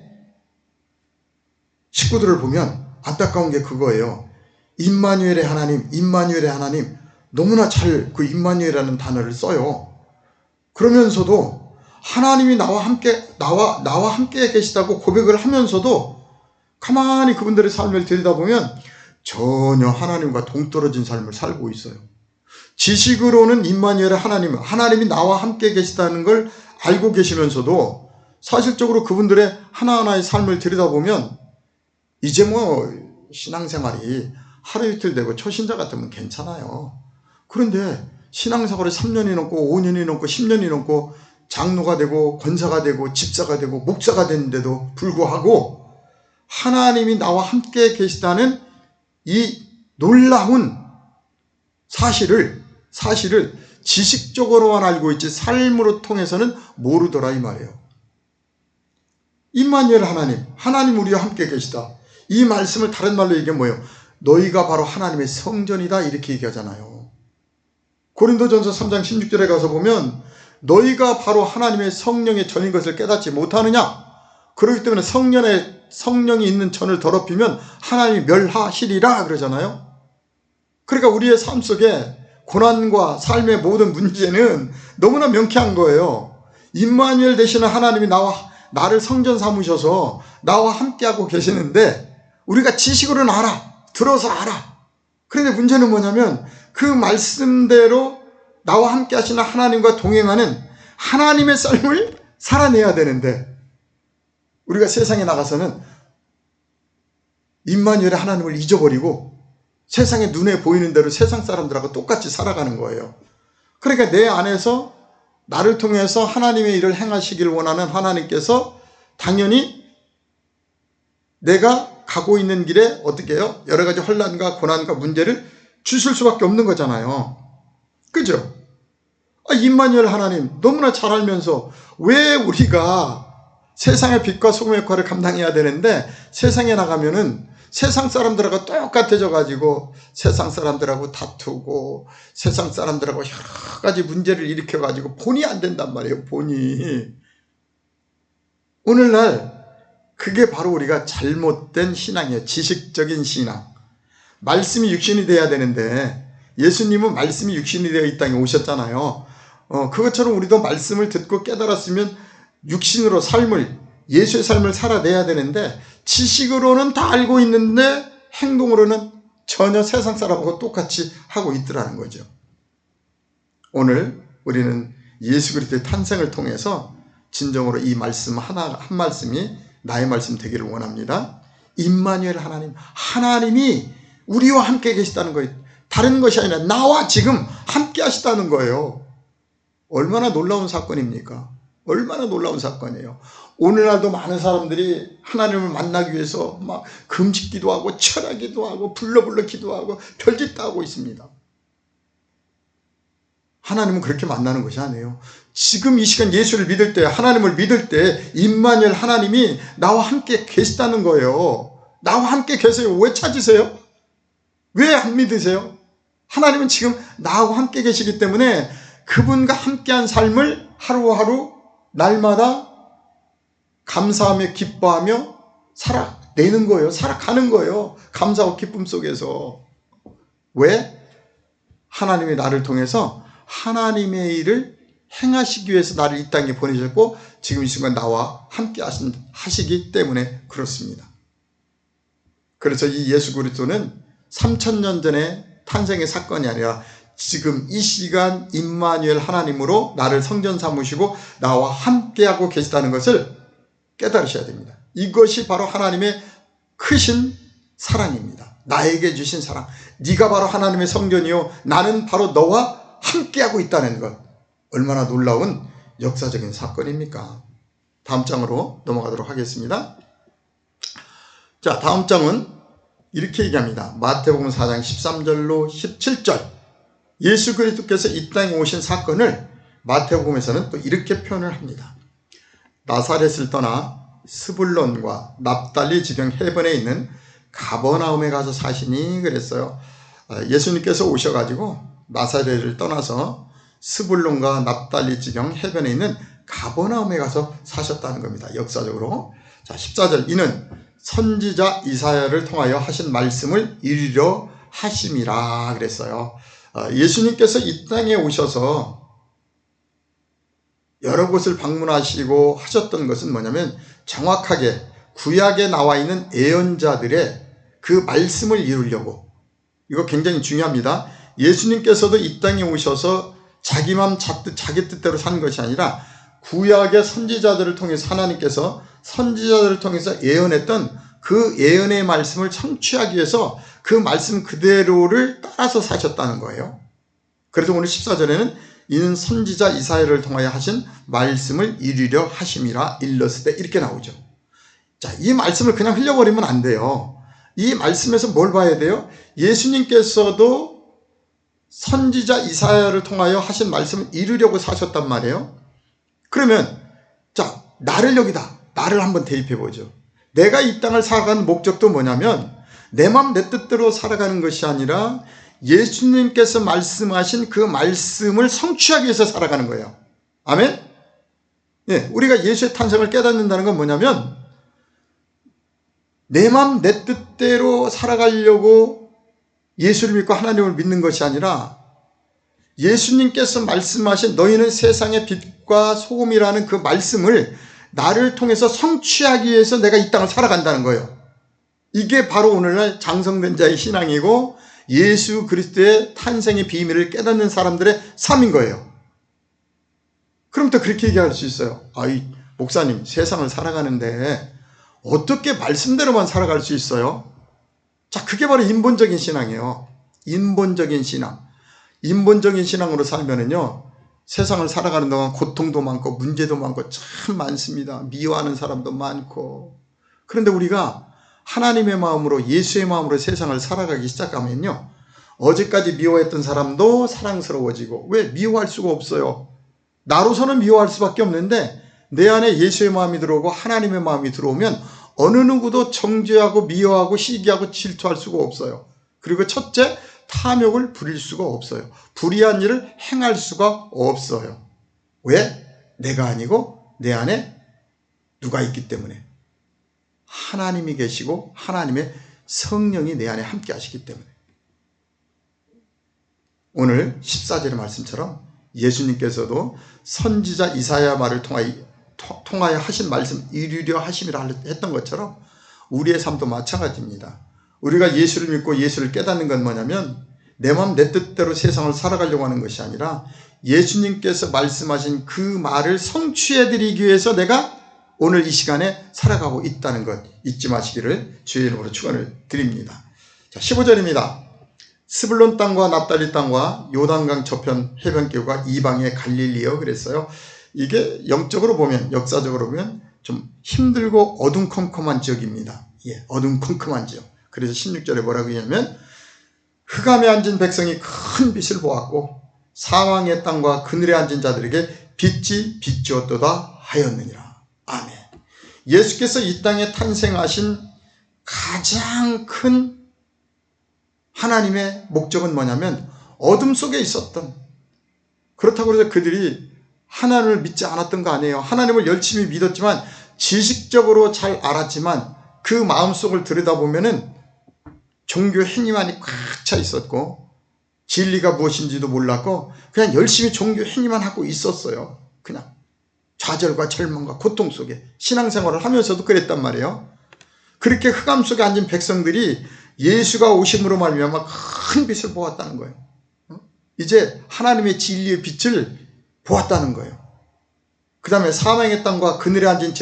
식구들을 보면 안타까운 게 그거예요. 임마누엘의 하나님 너무나 잘 그 임마누엘이라는 단어를 써요. 그러면서도 하나님이 나와 함께 계시다고 고백을 하면서도 가만히 그분들의 삶을 들여다보면 전혀 하나님과 동떨어진 삶을 살고 있어요. 지식으로는 임마누엘의 하나님이 나와 함께 계시다는 걸 알고 계시면서도 사실적으로 그분들의 하나하나의 삶을 들여다보면 이제 뭐 신앙생활이 하루 이틀 되고 초신자 같으면 괜찮아요. 그런데 신앙생활이 3년이 넘고 5년이 넘고 10년이 넘고 장로가 되고 권사가 되고 집사가 되고 목사가 됐는데도 불구하고 하나님이 나와 함께 계시다는 이 놀라운 사실을 지식적으로만 알고 있지 삶으로 통해서는 모르더라 이 말이에요. 임마누엘 하나님 우리와 함께 계시다. 이 말씀을 다른 말로 얘기하면 뭐예요? 너희가 바로 하나님의 성전이다 이렇게 얘기하잖아요. 고린도전서 3장 16절에 가서 보면 너희가 바로 하나님의 성령의 전인 것을 깨닫지 못하느냐? 그렇기 때문에 성령이 있는 전을 더럽히면 하나님이 멸하시리라 그러잖아요. 그러니까 우리의 삶 속에 고난과 삶의 모든 문제는 너무나 명쾌한 거예요. 임마누엘 되시는 하나님이 나를 성전 삼으셔서 나와 함께하고 계시는데 우리가 지식으로는 들어서 알아. 그런데 문제는 뭐냐면 그 말씀대로 나와 함께 하시는 하나님과 동행하는 하나님의 삶을 살아내야 되는데 우리가 세상에 나가서는 임마누엘의 하나님을 잊어버리고 세상에 눈에 보이는 대로 세상 사람들하고 똑같이 살아가는 거예요. 그러니까 내 안에서 나를 통해서 하나님의 일을 행하시길 원하는 하나님께서 당연히 내가 가고 있는 길에 어떻게 해요? 여러 가지 혼란과 고난과 문제를 주실 수밖에 없는 거잖아요. 그죠? 임마누엘 하나님 너무나 잘 알면서 왜 우리가 세상의 빛과 소금의 역할을 감당해야 되는데 세상에 나가면은 세상 사람들하고 똑같아져 가지고 세상 사람들하고 다투고 세상 사람들하고 여러 가지 문제를 일으켜 가지고 본이 안 된단 말이에요. 본이. 오늘날 그게 바로 우리가 잘못된 신앙이에요. 지식적인 신앙. 말씀이 육신이 돼야 되는데 예수님은 말씀이 육신이 되어 이 땅에 오셨잖아요. 그것처럼 우리도 말씀을 듣고 깨달았으면 육신으로 삶을, 예수의 삶을 살아내야 되는데 지식으로는 다 알고 있는데 행동으로는 전혀 세상 사람하고 똑같이 하고 있더라는 거죠. 오늘 우리는 예수 그리스도의 탄생을 통해서 진정으로 이 말씀 한 말씀이 나의 말씀 되기를 원합니다. 임마누엘 하나님, 하나님이 우리와 함께 계시다는 거예요. 다른 것이 아니라 나와 지금 함께 하시다는 거예요. 얼마나 놀라운 사건입니까? 얼마나 놀라운 사건이에요. 오늘날도 많은 사람들이 하나님을 만나기 위해서 막 금식기도 하고 철하기도 하고 불러 기도하고 별짓 다 하고 있습니다. 하나님은 그렇게 만나는 것이 아니에요. 지금 이 시간 예수를 믿을 때, 하나님을 믿을 때 임마누엘 하나님이 나와 함께 계시다는 거예요. 나와 함께 계세요. 왜 찾으세요? 왜 안 믿으세요? 하나님은 지금 나하고 함께 계시기 때문에 그분과 함께한 삶을 하루하루 날마다 감사하며 기뻐하며 살아내는 거예요. 살아가는 거예요. 감사와 기쁨 속에서. 왜? 하나님이 나를 통해서 하나님의 일을 행하시기 위해서 나를 이 땅에 보내셨고 지금 이 순간 나와 함께 하시기 때문에 그렇습니다. 그래서 이 예수 그리스도는 3000년 전에 탄생의 사건이 아니라 지금 이 시간 임마누엘 하나님으로 나를 성전 삼으시고 나와 함께하고 계시다는 것을 깨달으셔야 됩니다. 이것이 바로 하나님의 크신 사랑입니다. 나에게 주신 사랑. 네가 바로 하나님의 성전이요 나는 바로 너와 함께하고 있다는 것. 얼마나 놀라운 역사적인 사건입니까? 다음 장으로 넘어가도록 하겠습니다. 자, 다음 장은 이렇게 얘기합니다. 마태복음 4장 13절로 17절. 예수 그리스도께서 이 땅에 오신 사건을 마태복음에서는 또 이렇게 표현을 합니다. 나사렛을 떠나 스불론과 납달리 지경 해변에 있는 가버나움에 가서 사시니 그랬어요. 예수님께서 오셔가지고 나사렛을 떠나서 스불론과 납달리 지경 해변에 있는 가버나움에 가서 사셨다는 겁니다. 역사적으로. 자, 14절. 이는 선지자 이사야를 통하여 하신 말씀을 이루려 하심이라 그랬어요. 예수님께서 이 땅에 오셔서 여러 곳을 방문하시고 하셨던 것은 뭐냐면 정확하게 구약에 나와 있는 예언자들의 그 말씀을 이루려고. 이거 굉장히 중요합니다. 예수님께서도 이 땅에 오셔서 자기 맘 자기 뜻대로 산 것이 아니라 구약의 선지자들을 통해서 하나님께서 선지자들을 통해서 예언했던 그 예언의 말씀을 성취하기 위해서 그 말씀 그대로를 따라서 사셨다는 거예요. 그래서 오늘 14절에는 이는 선지자 이사야를 통하여 하신 말씀을 이루려 하심이라 일렀을 때 이렇게 나오죠. 자, 이 말씀을 그냥 흘려버리면 안 돼요. 이 말씀에서 뭘 봐야 돼요? 예수님께서도 선지자 이사야를 통하여 하신 말씀을 이루려고 사셨단 말이에요. 그러면 자, 나를 여기다. 나를 한번 대입해 보죠. 내가 이 땅을 살아가는 목적도 뭐냐면 내 맘 내 뜻대로 살아가는 것이 아니라 예수님께서 말씀하신 그 말씀을 성취하기 위해서 살아가는 거예요. 아멘? 예, 우리가 예수의 탄생을 깨닫는다는 건 뭐냐면 내 맘 내 뜻대로 살아가려고 예수를 믿고 하나님을 믿는 것이 아니라 예수님께서 말씀하신 너희는 세상의 빛과 소금이라는 그 말씀을 나를 통해서 성취하기 위해서 내가 이 땅을 살아간다는 거예요. 이게 바로 오늘날 장성된 자의 신앙이고 예수 그리스도의 탄생의 비밀을 깨닫는 사람들의 삶인 거예요. 그럼 또 그렇게 얘기할 수 있어요. 목사님 세상을 살아가는데 어떻게 말씀대로만 살아갈 수 있어요? 자, 그게 바로 인본적인 신앙이에요. 인본적인 신앙. 인본적인 신앙으로 살면은요, 세상을 살아가는 동안 고통도 많고 문제도 많고 참 많습니다. 미워하는 사람도 많고. 그런데 우리가 하나님의 마음으로, 예수의 마음으로 세상을 살아가기 시작하면요, 어제까지 미워했던 사람도 사랑스러워지고, 왜? 미워할 수가 없어요. 나로서는 미워할 수밖에 없는데 내 안에 예수의 마음이 들어오고 하나님의 마음이 들어오면 어느 누구도 정죄하고 미워하고 시기하고 질투할 수가 없어요. 그리고 첫째, 탐욕을 부릴 수가 없어요. 불의한 일을 행할 수가 없어요. 왜? 내가 아니고 내 안에 누가 있기 때문에. 하나님이 계시고 하나님의 성령이 내 안에 함께 하시기 때문에. 오늘 14절의 말씀처럼 예수님께서도 선지자 이사야 말을 통하여 하신 말씀 이루려 하심이라 했던 것처럼 우리의 삶도 마찬가지입니다. 우리가 예수를 믿고 예수를 깨닫는 건 뭐냐면 내 마음 내 뜻대로 세상을 살아가려고 하는 것이 아니라 예수님께서 말씀하신 그 말을 성취해드리기 위해서 내가 오늘 이 시간에 살아가고 있다는 것 잊지 마시기를 주의 이름으로 축원을 드립니다. 자, 15절입니다. 스불론 땅과 납달리 땅과 요단강 저편 해변길과 이방의 갈릴리여 그랬어요. 이게 영적으로 보면, 역사적으로 보면 좀 힘들고 어둠컴컴한 지역입니다. 예, 어둠컴컴한 지역. 그래서 16절에 뭐라고 하냐면 흑암에 앉은 백성이 큰 빛을 보았고 사망의 땅과 그늘에 앉은 자들에게 빛이 비추었도다 하였느니라. 아멘. 예수께서 이 땅에 탄생하신 가장 큰 하나님의 목적은 뭐냐면 어둠 속에 있었던, 그렇다고 해서 그들이 하나님을 믿지 않았던 거 아니에요. 하나님을 열심히 믿었지만 지식적으로 잘 알았지만 그 마음속을 들여다보면은 종교 행위만이 꽉 차 있었고 진리가 무엇인지도 몰랐고 그냥 열심히 종교 행위만 하고 있었어요. 그냥 좌절과 절망과 고통 속에 신앙생활을 하면서도 그랬단 말이에요. 그렇게 흑암 속에 앉은 백성들이 예수가 오심으로 말미암아 큰 빛을 보았다는 거예요. 이제 하나님의 진리의 빛을 보았다는 거예요. 그 다음에 사망의 땅과 그늘에 앉은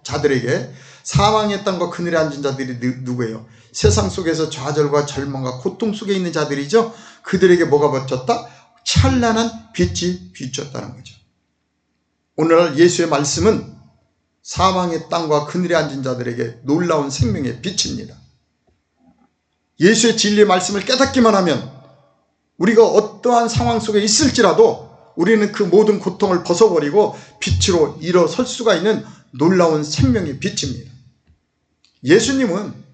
자들에게, 사망의 땅과 그늘에 앉은 자들이 누구예요? 세상 속에서 좌절과 절망과 고통 속에 있는 자들이죠. 그들에게 뭐가 비쳤다? 찬란한 빛이 비쳤다는 거죠. 오늘날 예수의 말씀은 사망의 땅과 그늘에 앉은 자들에게 놀라운 생명의 빛입니다. 예수의 진리의 말씀을 깨닫기만 하면 우리가 어떠한 상황 속에 있을지라도 우리는 그 모든 고통을 벗어버리고 빛으로 일어설 수가 있는 놀라운 생명의 빛입니다. 예수님은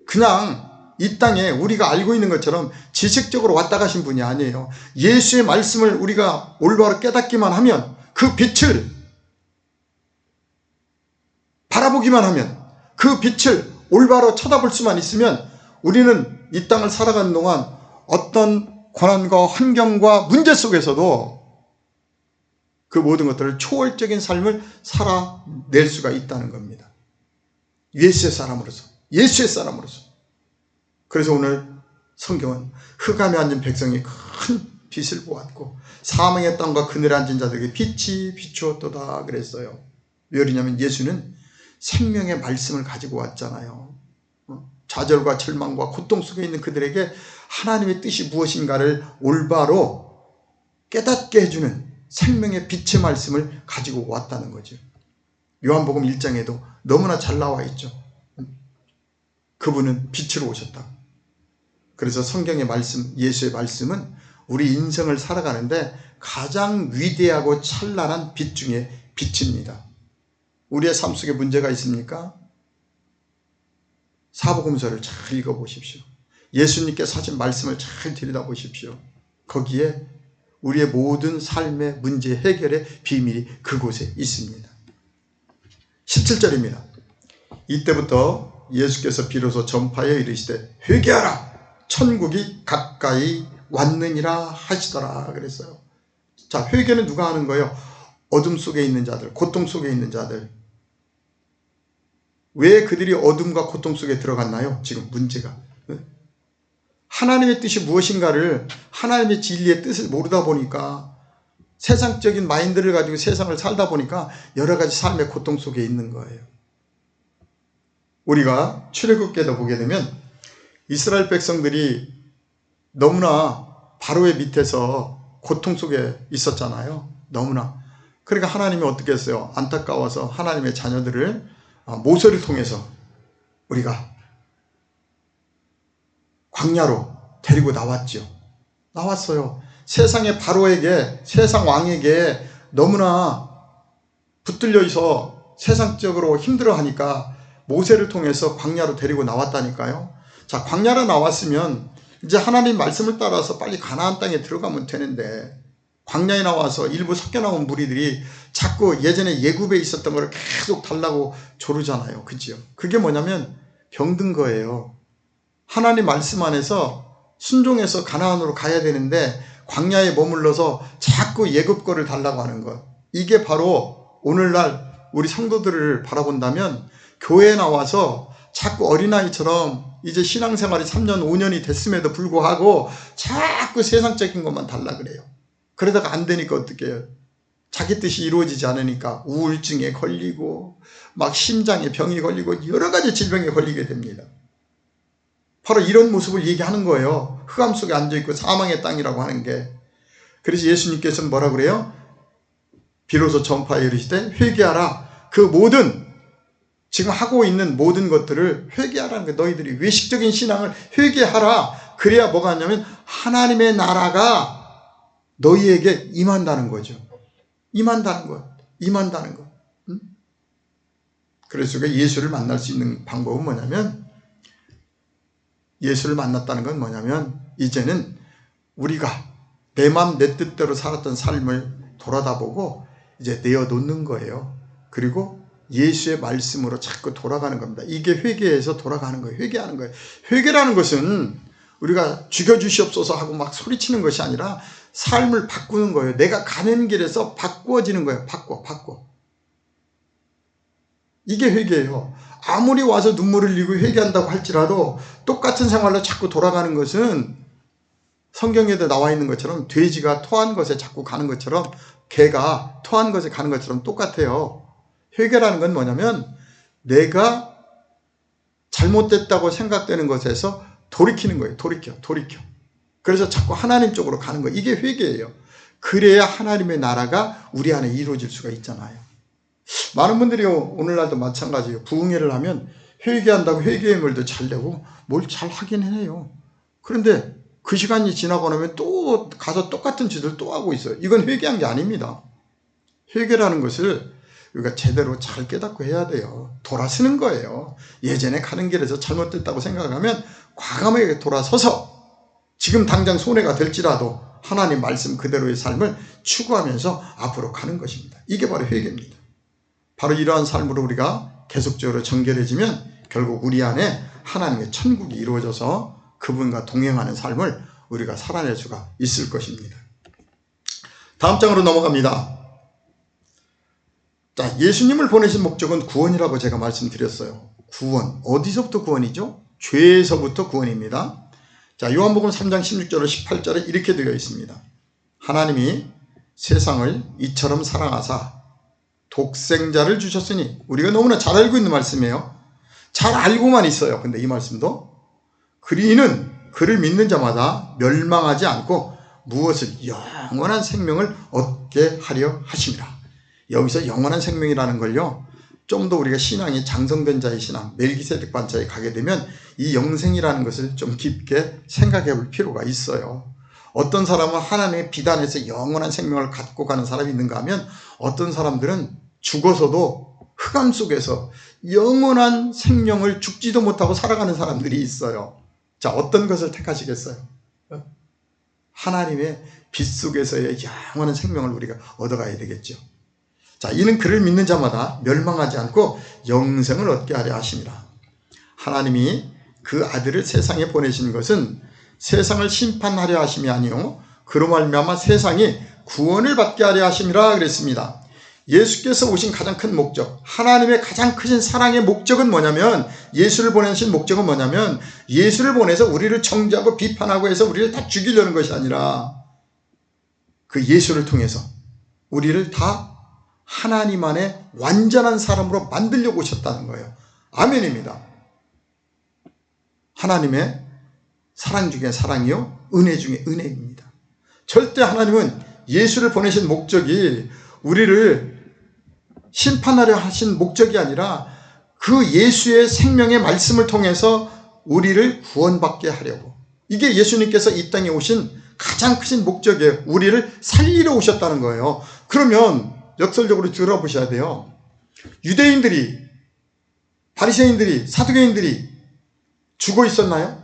그냥 이 땅에 우리가 알고 있는 것처럼 지식적으로 왔다 가신 분이 아니에요. 예수의 말씀을 우리가 올바로 깨닫기만 하면, 그 빛을 바라보기만 하면, 그 빛을 올바로 쳐다볼 수만 있으면 우리는 이 땅을 살아가는 동안 어떤 고난과 환경과 문제 속에서도 그 모든 것들을 초월적인 삶을 살아낼 수가 있다는 겁니다. 예수의 사람으로서, 예수의 사람으로서. 그래서 오늘 성경은 흑암에 앉은 백성이 큰 빛을 보았고 사망의 땅과 그늘에 앉은 자들에게 빛이 비추었도다 그랬어요. 왜 그러냐면 예수는 생명의 말씀을 가지고 왔잖아요. 좌절과 절망과 고통 속에 있는 그들에게 하나님의 뜻이 무엇인가를 올바로 깨닫게 해주는 생명의 빛의 말씀을 가지고 왔다는 거죠. 요한복음 1장에도 너무나 잘 나와 있죠. 그분은 빛으로 오셨다. 그래서 성경의 말씀, 예수의 말씀은 우리 인생을 살아가는데 가장 위대하고 찬란한 빛 중에 빛입니다. 우리의 삶 속에 문제가 있습니까? 사복음서를 잘 읽어보십시오. 예수님께서 하신 말씀을 잘 들여다보십시오. 거기에 우리의 모든 삶의 문제 해결의 비밀이 그곳에 있습니다. 17절입니다. 이때부터 예수께서 비로소 전파에 이르시되 회개하라 천국이 가까이 왔느니라 하시더라 그랬어요. 자, 회개는 누가 하는 거예요? 어둠 속에 있는 자들, 고통 속에 있는 자들. 왜 그들이 어둠과 고통 속에 들어갔나요? 지금 문제가. 하나님의 뜻이 무엇인가를, 하나님의 진리의 뜻을 모르다 보니까, 세상적인 마인드를 가지고 세상을 살다 보니까 여러 가지 삶의 고통 속에 있는 거예요. 우리가 출애굽기에도 보게 되면 이스라엘 백성들이 너무나 바로의 밑에서 고통 속에 있었잖아요. 너무나. 그러니까 하나님이 어떻게 했어요? 안타까워서 하나님의 자녀들을 모세를 통해서 우리가 광야로 데리고 나왔죠. 나왔어요. 세상의 바로에게, 세상 왕에게 너무나 붙들려 있어 세상적으로 힘들어하니까 모세를 통해서 광야로 데리고 나왔다니까요. 자, 광야로 나왔으면 이제 하나님 말씀을 따라서 빨리 가나안 땅에 들어가면 되는데, 광야에 나와서 일부 섞여 나온 무리들이 자꾸 예전에 예굽에 있었던 걸 계속 달라고 조르잖아요. 그죠? 그게 뭐냐면 병든 거예요. 하나님 말씀 안에서 순종해서 가나안으로 가야 되는데 광야에 머물러서 자꾸 예굽 거를 달라고 하는 것. 이게 바로 오늘날 우리 성도들을 바라본다면 교회에 나와서 자꾸 어린아이처럼 이제 신앙생활이 3년 5년이 됐음에도 불구하고 자꾸 세상적인 것만 달라 그래요. 그러다가 안 되니까 어떻게 해요? 자기 뜻이 이루어지지 않으니까 우울증에 걸리고 막 심장에 병이 걸리고 여러 가지 질병에 걸리게 됩니다. 바로 이런 모습을 얘기하는 거예요. 흑암 속에 앉아있고 사망의 땅이라고 하는 게. 그래서 예수님께서는 뭐라 그래요? 비로소 전파에 이르시되 회개하라. 그 모든 지금 하고 있는 모든 것들을 회개하라는 거예요. 너희들이 외식적인 신앙을 회개하라. 그래야 뭐가 하냐면 하나님의 나라가 너희에게 임한다는 거죠. 임한다는 것. 임한다는 것. 그래서 예수를 만날 수 있는 방법은 뭐냐면, 예수를 만났다는 건 뭐냐면 이제는 우리가 내 맘 내 뜻대로 살았던 삶을 돌아다보고 이제 내어놓는 거예요. 그리고 예수의 말씀으로 자꾸 돌아가는 겁니다. 이게 회개에서 돌아가는 거예요. 회개하는 거예요. 회개라는 것은 우리가 죽여주시옵소서 하고 막 소리치는 것이 아니라 삶을 바꾸는 거예요. 내가 가는 길에서 바꾸어지는 거예요. 바꿔. 이게 회개예요. 아무리 와서 눈물을 흘리고 회개한다고 할지라도 똑같은 생활로 자꾸 돌아가는 것은 성경에도 나와 있는 것처럼 돼지가 토한 것에 자꾸 가는 것처럼, 개가 토한 것에 가는 것처럼 똑같아요. 회개라는 건 뭐냐면 내가 잘못됐다고 생각되는 것에서 돌이키는 거예요. 돌이켜. 그래서 자꾸 하나님 쪽으로 가는 거예요. 이게 회개예요. 그래야 하나님의 나라가 우리 안에 이루어질 수가 있잖아요. 많은 분들이 오늘날도 마찬가지예요. 부흥회를 하면 회개한다고 회개의물도 잘 내고 뭘 잘 하긴 해요. 그런데 그 시간이 지나고 나면 또 가서 똑같은 짓을 또 하고 있어요. 이건 회개한 게 아닙니다. 회개라는 것을 우리가 제대로 잘 깨닫고 해야 돼요. 돌아서는 거예요. 예전에 가는 길에서 잘못됐다고 생각하면 과감하게 돌아서서 지금 당장 손해가 될지라도 하나님 말씀 그대로의 삶을 추구하면서 앞으로 가는 것입니다. 이게 바로 회개입니다. 바로 이러한 삶으로 우리가 계속적으로 정결해지면 결국 우리 안에 하나님의 천국이 이루어져서 그분과 동행하는 삶을 우리가 살아낼 수가 있을 것입니다. 다음 장으로 넘어갑니다. 자, 예수님을 보내신 목적은 구원이라고 제가 말씀드렸어요. 구원. 어디서부터 구원이죠? 죄에서부터 구원입니다. 자, 요한복음 3장 16절로 18절에 이렇게 되어 있습니다. 하나님이 세상을 이처럼 사랑하사 독생자를 주셨으니, 우리가 너무나 잘 알고 있는 말씀이에요. 잘 알고만 있어요. 근데 이 말씀도 그리는 그를 믿는 자마다 멸망하지 않고 무엇을 영원한 생명을 얻게 하려 하심이라. 여기서 영원한 생명이라는 걸요, 좀 더 우리가 신앙이 장성된 자의 신앙, 멜기세덱 반차에 가게 되면 이 영생이라는 것을 좀 깊게 생각해 볼 필요가 있어요. 어떤 사람은 하나님의 비단에서 영원한 생명을 갖고 가는 사람이 있는가 하면, 어떤 사람들은 죽어서도 흑암 속에서 영원한 생명을 죽지도 못하고 살아가는 사람들이 있어요. 자, 어떤 것을 택하시겠어요? 하나님의 빛 속에서의 영원한 생명을 우리가 얻어가야 되겠죠. 자, 이는 그를 믿는 자마다 멸망하지 않고 영생을 얻게 하려 하심이라. 하나님이 그 아들을 세상에 보내신 것은 세상을 심판하려 하심이 아니요 그로 말미암아 세상이 구원을 받게 하려 하심이라 그랬습니다. 예수께서 오신 가장 큰 목적, 하나님의 가장 크신 사랑의 목적은 뭐냐면, 예수를 보내신 목적은 뭐냐면, 예수를 보내서 우리를 정죄하고 비판하고 해서 우리를 다 죽이려는 것이 아니라 그 예수를 통해서 우리를 다 하나님 안에 완전한 사람으로 만들려고 오셨다는 거예요. 아멘입니다. 하나님의 사랑 중에 사랑이요, 은혜 중에 은혜입니다. 절대 하나님은 예수를 보내신 목적이 우리를 심판하려 하신 목적이 아니라 그 예수의 생명의 말씀을 통해서 우리를 구원받게 하려고, 이게 예수님께서 이 땅에 오신 가장 크신 목적이에요. 우리를 살리러 오셨다는 거예요. 그러면 역설적으로 들어보셔야 돼요. 유대인들이, 바리새인들이, 사두개인들이 죽어 있었나요?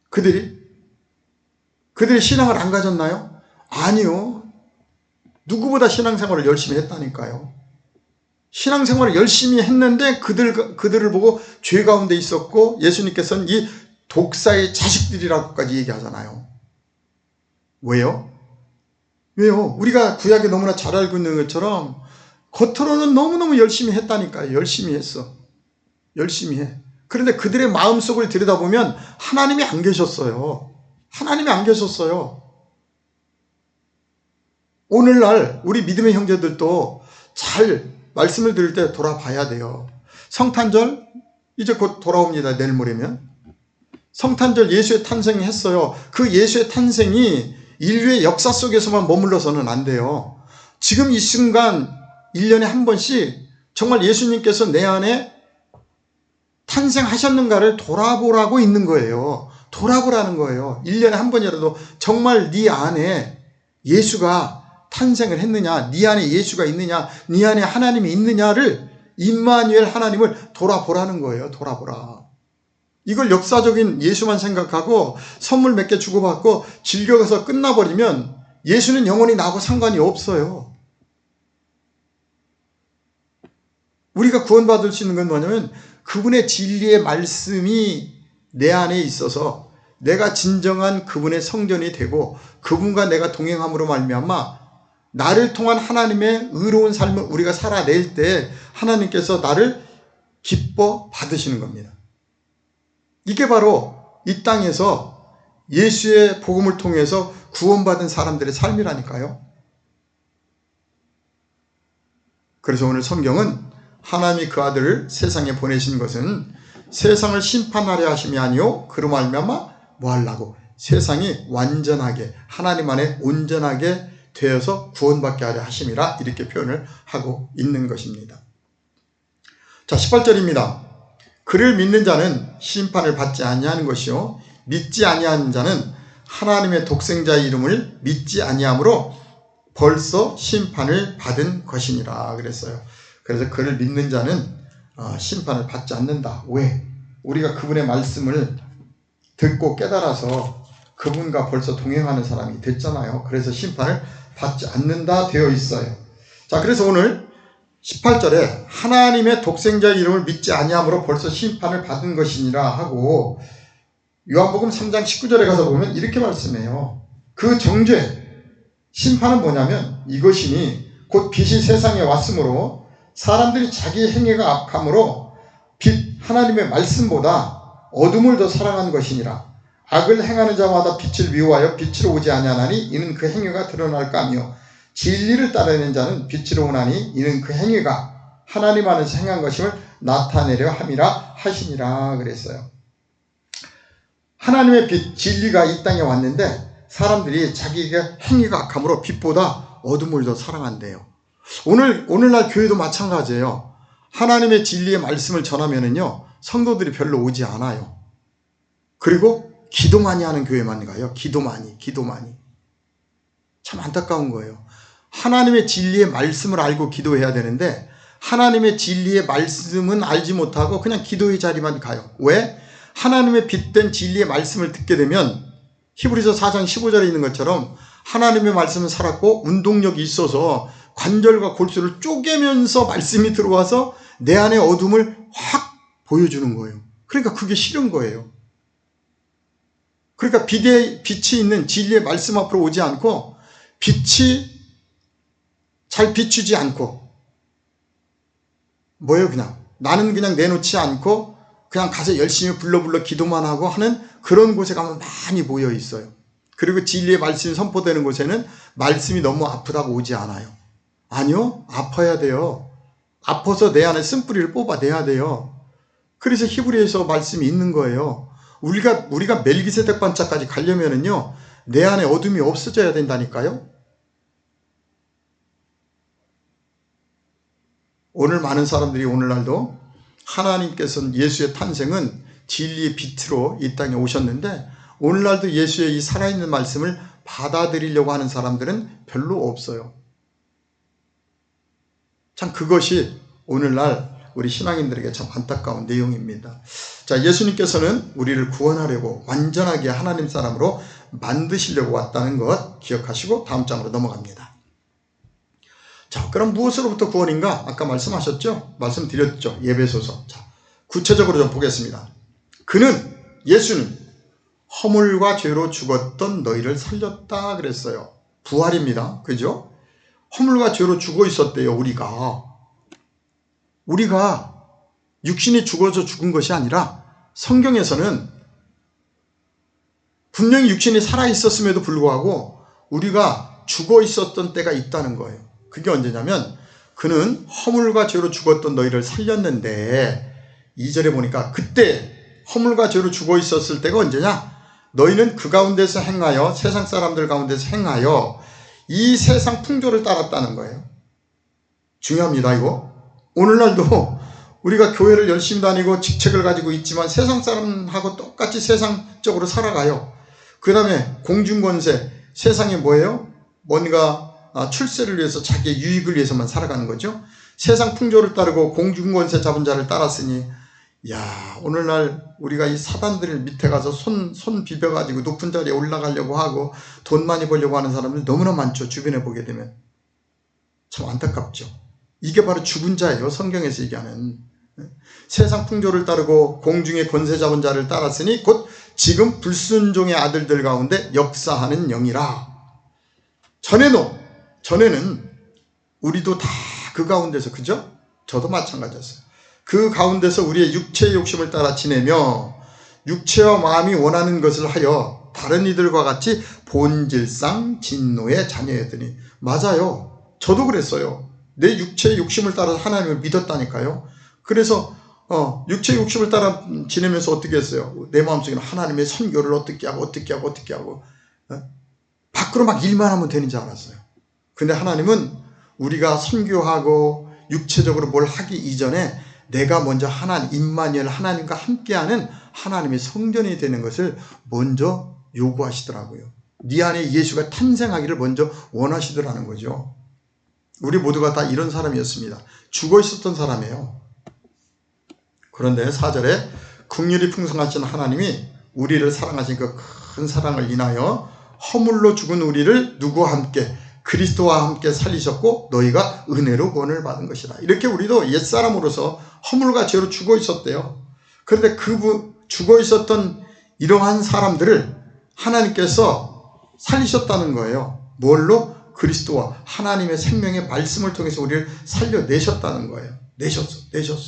그들이 신앙을 안 가졌나요? 아니요. 누구보다 신앙생활을 열심히 했다니까요. 신앙생활을 열심히 했는데 그들을 보고 죄 가운데 있었고, 예수님께서는 이 독사의 자식들이라고까지 얘기하잖아요. 왜요? 우리가 구약에 너무나 잘 알고 있는 것처럼 겉으로는 너무너무 열심히 했다니까요. 열심히 했어. 열심히 해. 그런데 그들의 마음속을 들여다보면 하나님이 안 계셨어요. 하나님이 안 계셨어요. 오늘날 우리 믿음의 형제들도 잘 말씀을 들을 때 돌아봐야 돼요. 성탄절 이제 곧 돌아옵니다. 내일 모레면. 성탄절 예수의 탄생이 했어요. 그 예수의 탄생이 인류의 역사 속에서만 머물러서는 안 돼요. 지금 이 순간 1년에 한 번씩 정말 예수님께서 내 안에 탄생하셨는가를 돌아보라고 있는 거예요. 돌아보라는 거예요. 1년에 한 번이라도 정말 네 안에 예수가 탄생을 했느냐, 네 안에 예수가 있느냐, 네 안에 하나님이 있느냐를, 임마누엘 하나님을 돌아보라는 거예요. 돌아보라. 이걸 역사적인 예수만 생각하고 선물 몇 개 주고받고 즐겨가서 끝나버리면 예수는 영원히 나하고 상관이 없어요. 우리가 구원받을 수 있는 건 뭐냐면 그분의 진리의 말씀이 내 안에 있어서 내가 진정한 그분의 성전이 되고 그분과 내가 동행함으로 말미암아 나를 통한 하나님의 의로운 삶을 우리가 살아낼 때 하나님께서 나를 기뻐 받으시는 겁니다. 이게 바로 이 땅에서 예수의 복음을 통해서 구원받은 사람들의 삶이라니까요. 그래서 오늘 성경은 하나님이 그 아들을 세상에 보내신 것은 세상을 심판하려 하심이 아니요 그로 말미암아 뭐 하려고, 세상이 완전하게 하나님 안에 온전하게 되어서 구원받게 하려 하심이라, 이렇게 표현을 하고 있는 것입니다. 자, 18절입니다. 그를 믿는 자는 심판을 받지 아니하는 것이요 믿지 아니하는 자는 하나님의 독생자의 이름을 믿지 아니함으로 벌써 심판을 받은 것이니라 그랬어요. 그래서 그를 믿는 자는 심판을 받지 않는다. 왜? 우리가 그분의 말씀을 듣고 깨달아서 그분과 벌써 동행하는 사람이 됐잖아요. 그래서 심판을 받지 않는다 되어 있어요. 자, 그래서 오늘 18절에 하나님의 독생자의 이름을 믿지 아니함으로 벌써 심판을 받은 것이니라 하고, 요한복음 3장 19절에 가서 보면 이렇게 말씀해요. 그 정죄, 심판은 뭐냐면 이것이니 곧 빛이 세상에 왔으므로 사람들이 자기 행위가 악함으로 빛 하나님의 말씀보다 어둠을 더 사랑한 것이니라. 악을 행하는 자마다 빛을 미워하여 빛으로 오지 아니하나니 이는 그 행위가 드러날까 하며 진리를 따르는 자는 빛으로 오나니 이는 그 행위가 하나님 안에서 행한 것임을 나타내려 함이라 하시니라 그랬어요. 하나님의 빛, 진리가 이 땅에 왔는데 사람들이 자기의 행위가 악함으로 빛보다 어둠을 더 사랑한대요. 오늘날 교회도 마찬가지예요. 하나님의 진리의 말씀을 전하면은요, 성도들이 별로 오지 않아요. 그리고 기도 많이 하는 교회만 가요. 기도 많이. 참 안타까운 거예요. 하나님의 진리의 말씀을 알고 기도해야 되는데 하나님의 진리의 말씀은 알지 못하고 그냥 기도의 자리만 가요. 왜? 하나님의 빛된 진리의 말씀을 듣게 되면 히브리서 4장 15절에 있는 것처럼 하나님의 말씀은 살았고 운동력이 있어서 관절과 골수를 쪼개면서 말씀이 들어와서 내 안의 어둠을 확 보여주는 거예요. 그러니까 그게 싫은 거예요. 그러니까 빛이 있는 진리의 말씀 앞으로 오지 않고 빛이 잘 비추지 않고 뭐예요? 그냥 나는 그냥 내놓지 않고 그냥 가서 열심히 불러 기도만 하고 하는 그런 곳에 가면 많이 모여 있어요. 그리고 진리의 말씀이 선포되는 곳에는 말씀이 너무 아프다고 오지 않아요. 아니요, 아파야 돼요. 아파서 내 안에 쓴뿌리를 뽑아내야 돼요. 그래서 히브리에서 말씀이 있는 거예요. 우리가 멜기세덱 반차까지 가려면은요, 내 안에 어둠이 없어져야 된다니까요. 오늘 많은 사람들이 오늘날도 하나님께서는 예수의 탄생은 진리의 빛으로 이 땅에 오셨는데, 오늘날도 예수의 이 살아있는 말씀을 받아들이려고 하는 사람들은 별로 없어요. 참 그것이 오늘날 우리 신앙인들에게 참 안타까운 내용입니다. 자, 예수님께서는 우리를 구원하려고 완전하게 하나님 사람으로 만드시려고 왔다는 것 기억하시고 다음 장으로 넘어갑니다. 자, 그럼 무엇으로부터 구원인가? 아까 말씀하셨죠? 말씀드렸죠? 예배소서. 자, 구체적으로 좀 보겠습니다. 예수는 허물과 죄로 죽었던 너희를 살렸다 그랬어요. 부활입니다. 그죠? 허물과 죄로 죽어 있었대요. 우리가 육신이 죽어서 죽은 것이 아니라 성경에서는 분명히 육신이 살아있었음에도 불구하고 우리가 죽어 있었던 때가 있다는 거예요. 그게 언제냐면 그는 허물과 죄로 죽었던 너희를 살렸는데 2절에 보니까 그때 허물과 죄로 죽어 있었을 때가 언제냐? 너희는 그 가운데서 행하여 세상 사람들 가운데서 행하여 이 세상 풍조를 따랐다는 거예요. 중요합니다. 이거. 오늘날도 우리가 교회를 열심히 다니고 직책을 가지고 있지만 세상 사람하고 똑같이 세상적으로 살아가요. 그 다음에 공중권세, 세상에 뭐예요? 뭔가 출세를 위해서 자기의 유익을 위해서만 살아가는 거죠. 세상 풍조를 따르고 공중권세 잡은 자를 따랐으니, 야, 오늘날 우리가 이 사단들 밑에 가서 손 비벼가지고 높은 자리에 올라가려고 하고 돈 많이 벌려고 하는 사람들 너무나 많죠. 주변에 보게 되면. 참 안타깝죠. 이게 바로 죽은 자예요. 성경에서 얘기하는. 세상 풍조를 따르고 공중의 권세 잡은 자를 따랐으니 곧 지금 불순종의 아들들 가운데 역사하는 영이라. 전에는 우리도 다 그 가운데서, 그죠? 저도 마찬가지였어요. 그 가운데서 우리의 육체의 욕심을 따라 지내며 육체와 마음이 원하는 것을 하여 다른 이들과 같이 본질상 진노의 자녀였더니. 맞아요. 저도 그랬어요. 내 육체의 욕심을 따라서 하나님을 믿었다니까요. 그래서 육체의 욕심을 따라 지내면서 어떻게 했어요? 내 마음속에는 하나님의 선교를 어떻게 하고 밖으로 막 일만 하면 되는 줄 알았어요. 근데 하나님은 우리가 선교하고 육체적으로 뭘 하기 이전에 내가 먼저 임마누엘 하나님과 함께하는 하나님의 성전이 되는 것을 먼저 요구하시더라고요. 네 안에 예수가 탄생하기를 먼저 원하시더라는 거죠. 우리 모두가 다 이런 사람이었습니다. 죽어 있었던 사람이에요. 그런데 4절에 긍휼이 풍성하신 하나님이 우리를 사랑하신 그 큰 사랑을 인하여 허물로 죽은 우리를 누구와 함께? 그리스도와 함께 살리셨고 너희가 은혜로 구원을 받은 것이다. 이렇게 우리도 옛사람으로서 허물과 죄로 죽어 있었대요. 그런데 죽어 있었던 이러한 사람들을 하나님께서 살리셨다는 거예요. 뭘로? 그리스도와 하나님의 생명의 말씀을 통해서 우리를 살려내셨다는 거예요. 내셨어.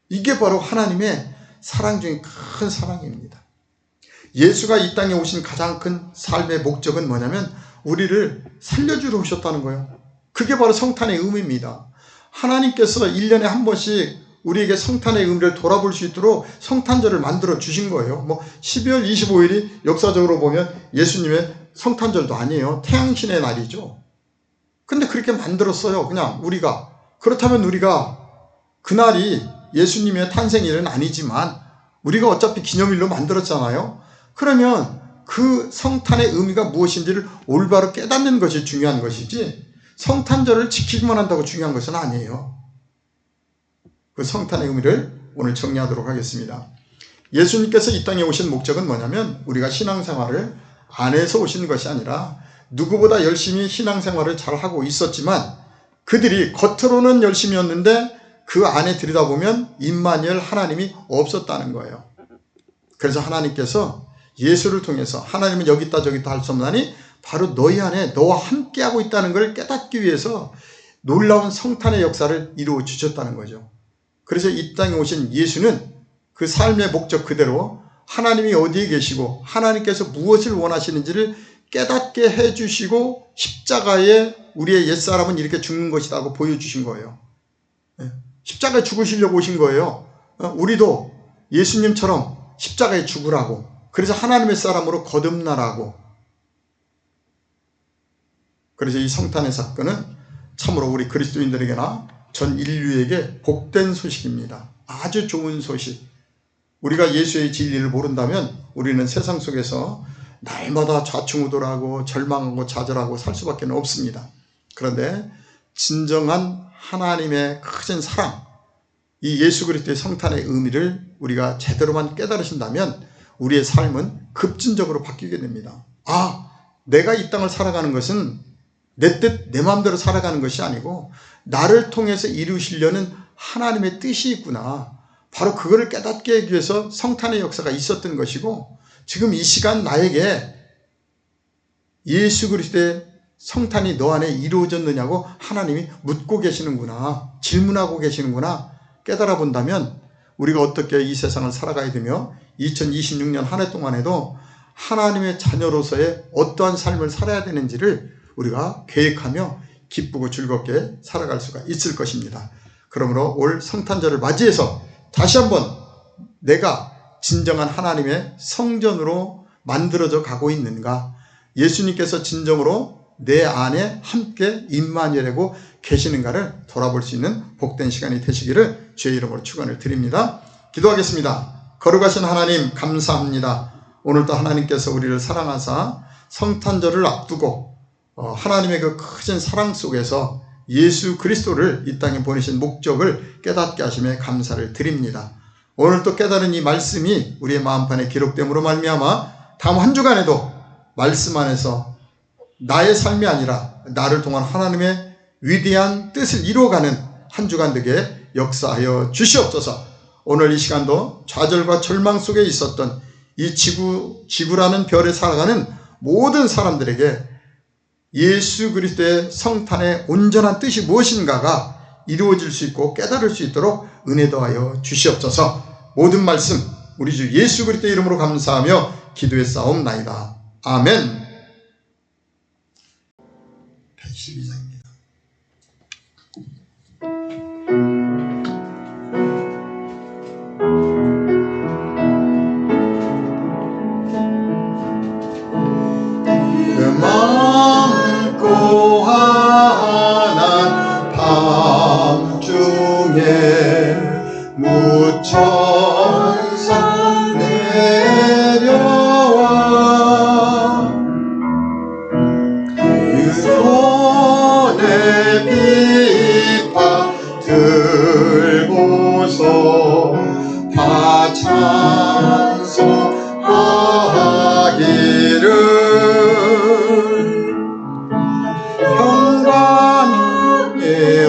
이게 바로 하나님의 사랑 중에 큰 사랑입니다. 예수가 이 땅에 오신 가장 큰 삶의 목적은 뭐냐면 우리를 살려주러 오셨다는 거예요. 그게 바로 성탄의 의미입니다. 하나님께서 1년에 한 번씩 우리에게 성탄의 의미를 돌아볼 수 있도록 성탄절을 만들어 주신 거예요. 12월 25일이 역사적으로 보면 예수님의 성탄절도 아니에요. 태양신의 날이죠. 근데 그렇게 만들었어요. 그냥 우리가. 그렇다면 우리가 그날이 예수님의 탄생일은 아니지만 우리가 어차피 기념일로 만들었잖아요. 그러면 그 성탄의 의미가 무엇인지를 올바로 깨닫는 것이 중요한 것이지 성탄절을 지키기만 한다고 중요한 것은 아니에요. 그 성탄의 의미를 오늘 정리하도록 하겠습니다. 예수님께서 이 땅에 오신 목적은 뭐냐면 우리가 신앙생활을 안에서 오신 것이 아니라 누구보다 열심히 신앙생활을 잘하고 있었지만 그들이 겉으로는 열심히였는데 그 안에 들여다보면 임마누엘 하나님이 없었다는 거예요. 그래서 하나님께서 예수를 통해서 하나님은 여기 있다 저기 있다 할 수 없나니 바로 너희 안에 너와 함께하고 있다는 걸 깨닫기 위해서 놀라운 성탄의 역사를 이루어 주셨다는 거죠. 그래서 이 땅에 오신 예수는 그 삶의 목적 그대로 하나님이 어디에 계시고 하나님께서 무엇을 원하시는지를 깨닫게 해주시고 십자가에 우리의 옛사람은 이렇게 죽는 것이다 하고 보여주신 거예요. 십자가에 죽으시려고 오신 거예요. 우리도 예수님처럼 십자가에 죽으라고, 그래서 하나님의 사람으로 거듭나라고. 그래서 이 성탄의 사건은 참으로 우리 그리스도인들에게나 전 인류에게 복된 소식입니다. 아주 좋은 소식. 우리가 예수의 진리를 모른다면 우리는 세상 속에서 날마다 좌충우돌하고 절망하고 좌절하고 살 수밖에 없습니다. 그런데 진정한 하나님의 크신 사랑, 이 예수 그리스도의 성탄의 의미를 우리가 제대로만 깨달으신다면 우리의 삶은 급진적으로 바뀌게 됩니다. 아, 내가 이 땅을 살아가는 것은 내 뜻, 내 마음대로 살아가는 것이 아니고 나를 통해서 이루시려는 하나님의 뜻이 있구나. 바로 그거를 깨닫게 하기 위해서 성탄의 역사가 있었던 것이고, 지금 이 시간 나에게 예수 그리스도의 성탄이 너 안에 이루어졌느냐고 하나님이 묻고 계시는구나, 질문하고 계시는구나 깨달아 본다면 우리가 어떻게 이 세상을 살아가야 되며 2026년 한 해 동안에도 하나님의 자녀로서의 어떠한 삶을 살아야 되는지를 우리가 계획하며 기쁘고 즐겁게 살아갈 수가 있을 것입니다. 그러므로 올 성탄절을 맞이해서 다시 한번 내가 진정한 하나님의 성전으로 만들어져 가고 있는가, 예수님께서 진정으로 내 안에 함께 임마누엘하고 계시는가를 돌아볼 수 있는 복된 시간이 되시기를 주의 이름으로 축원을 드립니다. 기도하겠습니다. 거룩하신 하나님 감사합니다. 오늘도 하나님께서 우리를 사랑하사 성탄절을 앞두고 하나님의 그 크신 사랑 속에서 예수 그리스도를 이 땅에 보내신 목적을 깨닫게 하심에 감사를 드립니다. 오늘 또 깨달은 이 말씀이 우리의 마음판에 기록됨으로 말미암아 다음 한 주간에도 말씀 안에서 나의 삶이 아니라 나를 통한 하나님의 위대한 뜻을 이루어가는 한 주간 되게 역사하여 주시옵소서. 오늘 이 시간도 좌절과 절망 속에 있었던 이 지구라는 별에 살아가는 모든 사람들에게 예수 그리스도의 성탄의 온전한 뜻이 무엇인가가 이루어질 수 있고 깨달을 수 있도록 은혜 더하여 주시옵소서. 모든 말씀 우리 주 예수 그리스도의 이름으로 감사하며 기도했사옵나이다. 아멘. 112장입니다. 맘고 하나 밤중에 무천사 내려와 그 손에 비파 들고서 다 찬송하기를 영광의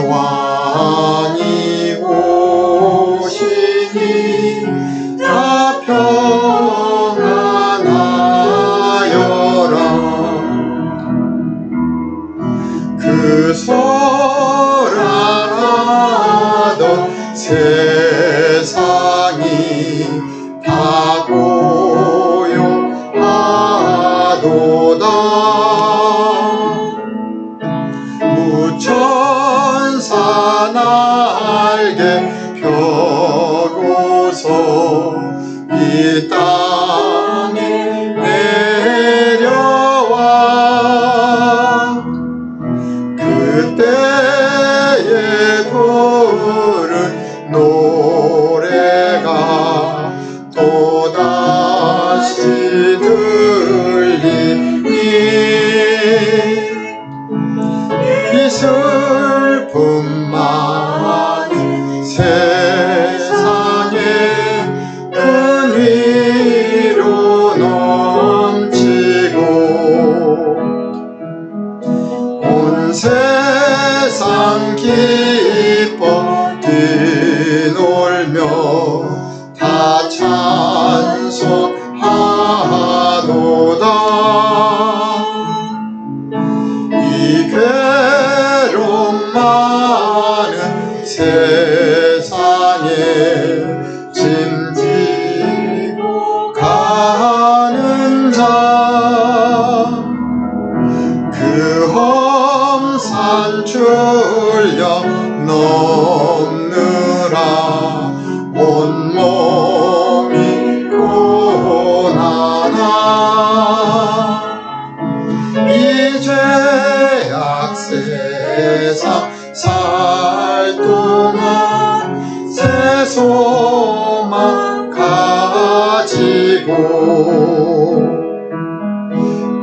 왕이 오시니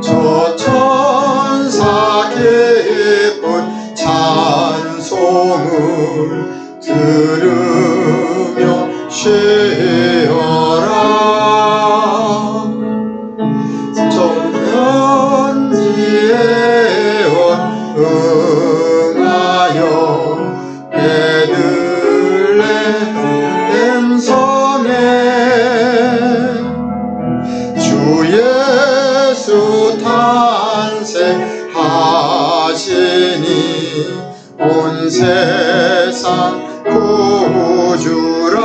저 천사 기쁜 찬송을 들으며 쉬어라. 저 편지에 응하여 베들레헴 성에 주 예수 탄생하시니 온 세상 구주라.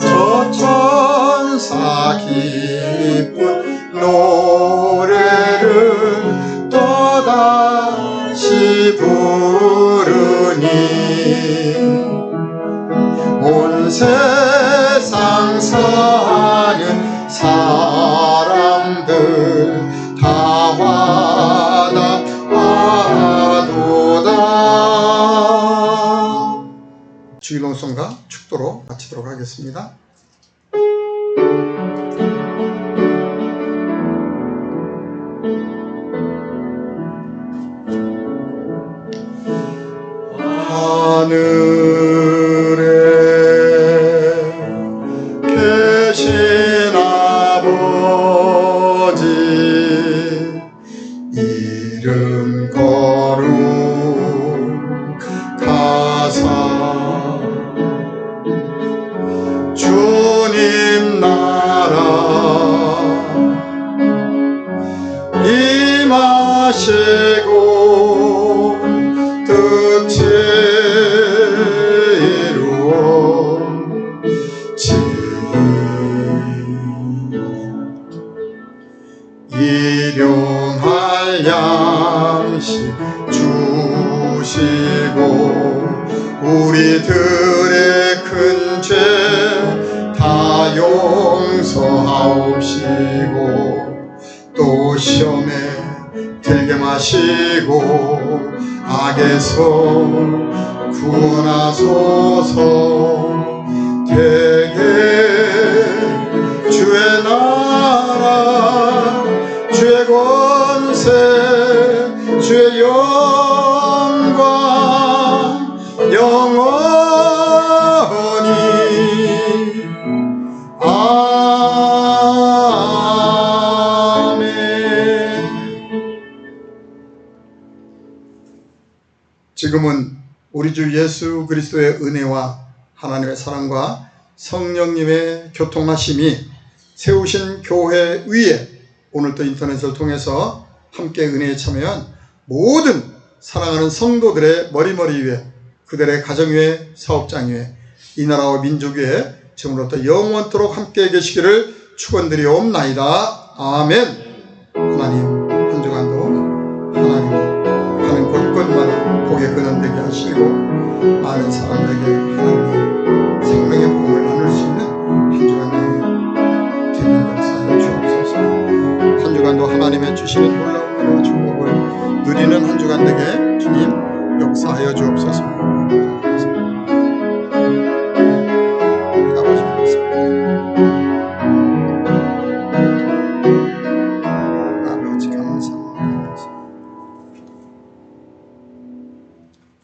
저 천사 기쁜 노래를 또다시 부르니 온 세상 사는 사람들 다 와도다. 주일농성가 축도로 마치도록 하겠습니다. 하늘에 계신 아버지 이름 거룩하사 주님 나라 임하시고 뜻이 일용할 양식 주시고 우리들의 큰 죄 다 용서하옵시고 또 시험에 들게 마시고 악에서 구원하소서. 대개 주의 나라 주의 권세 주의 영광 영원히 아멘. 지금은 우리 주 예수 그리스도의 은혜와 하나님의 사랑과 성령님의 교통하심이 세우신 교회 위에 오늘도 인터넷을 통해서 함께 은혜에 참여한 모든 사랑하는 성도들의 머리머리 위에, 그들의 가정 위에, 사업장 위에, 이 나라와 민족 위에 지금부터 영원토록 함께 계시기를 축원드리옵나이다. 아멘. 하나님 한 주간도 하나님이 가는 곳곳마다 복의 근원되게 하시고 많은 사람들에게 하나님의 생명의 복을 나눌 수 있는 한 주간 되는 역사에 주옵소서. 한 주간도 하나님의 주시는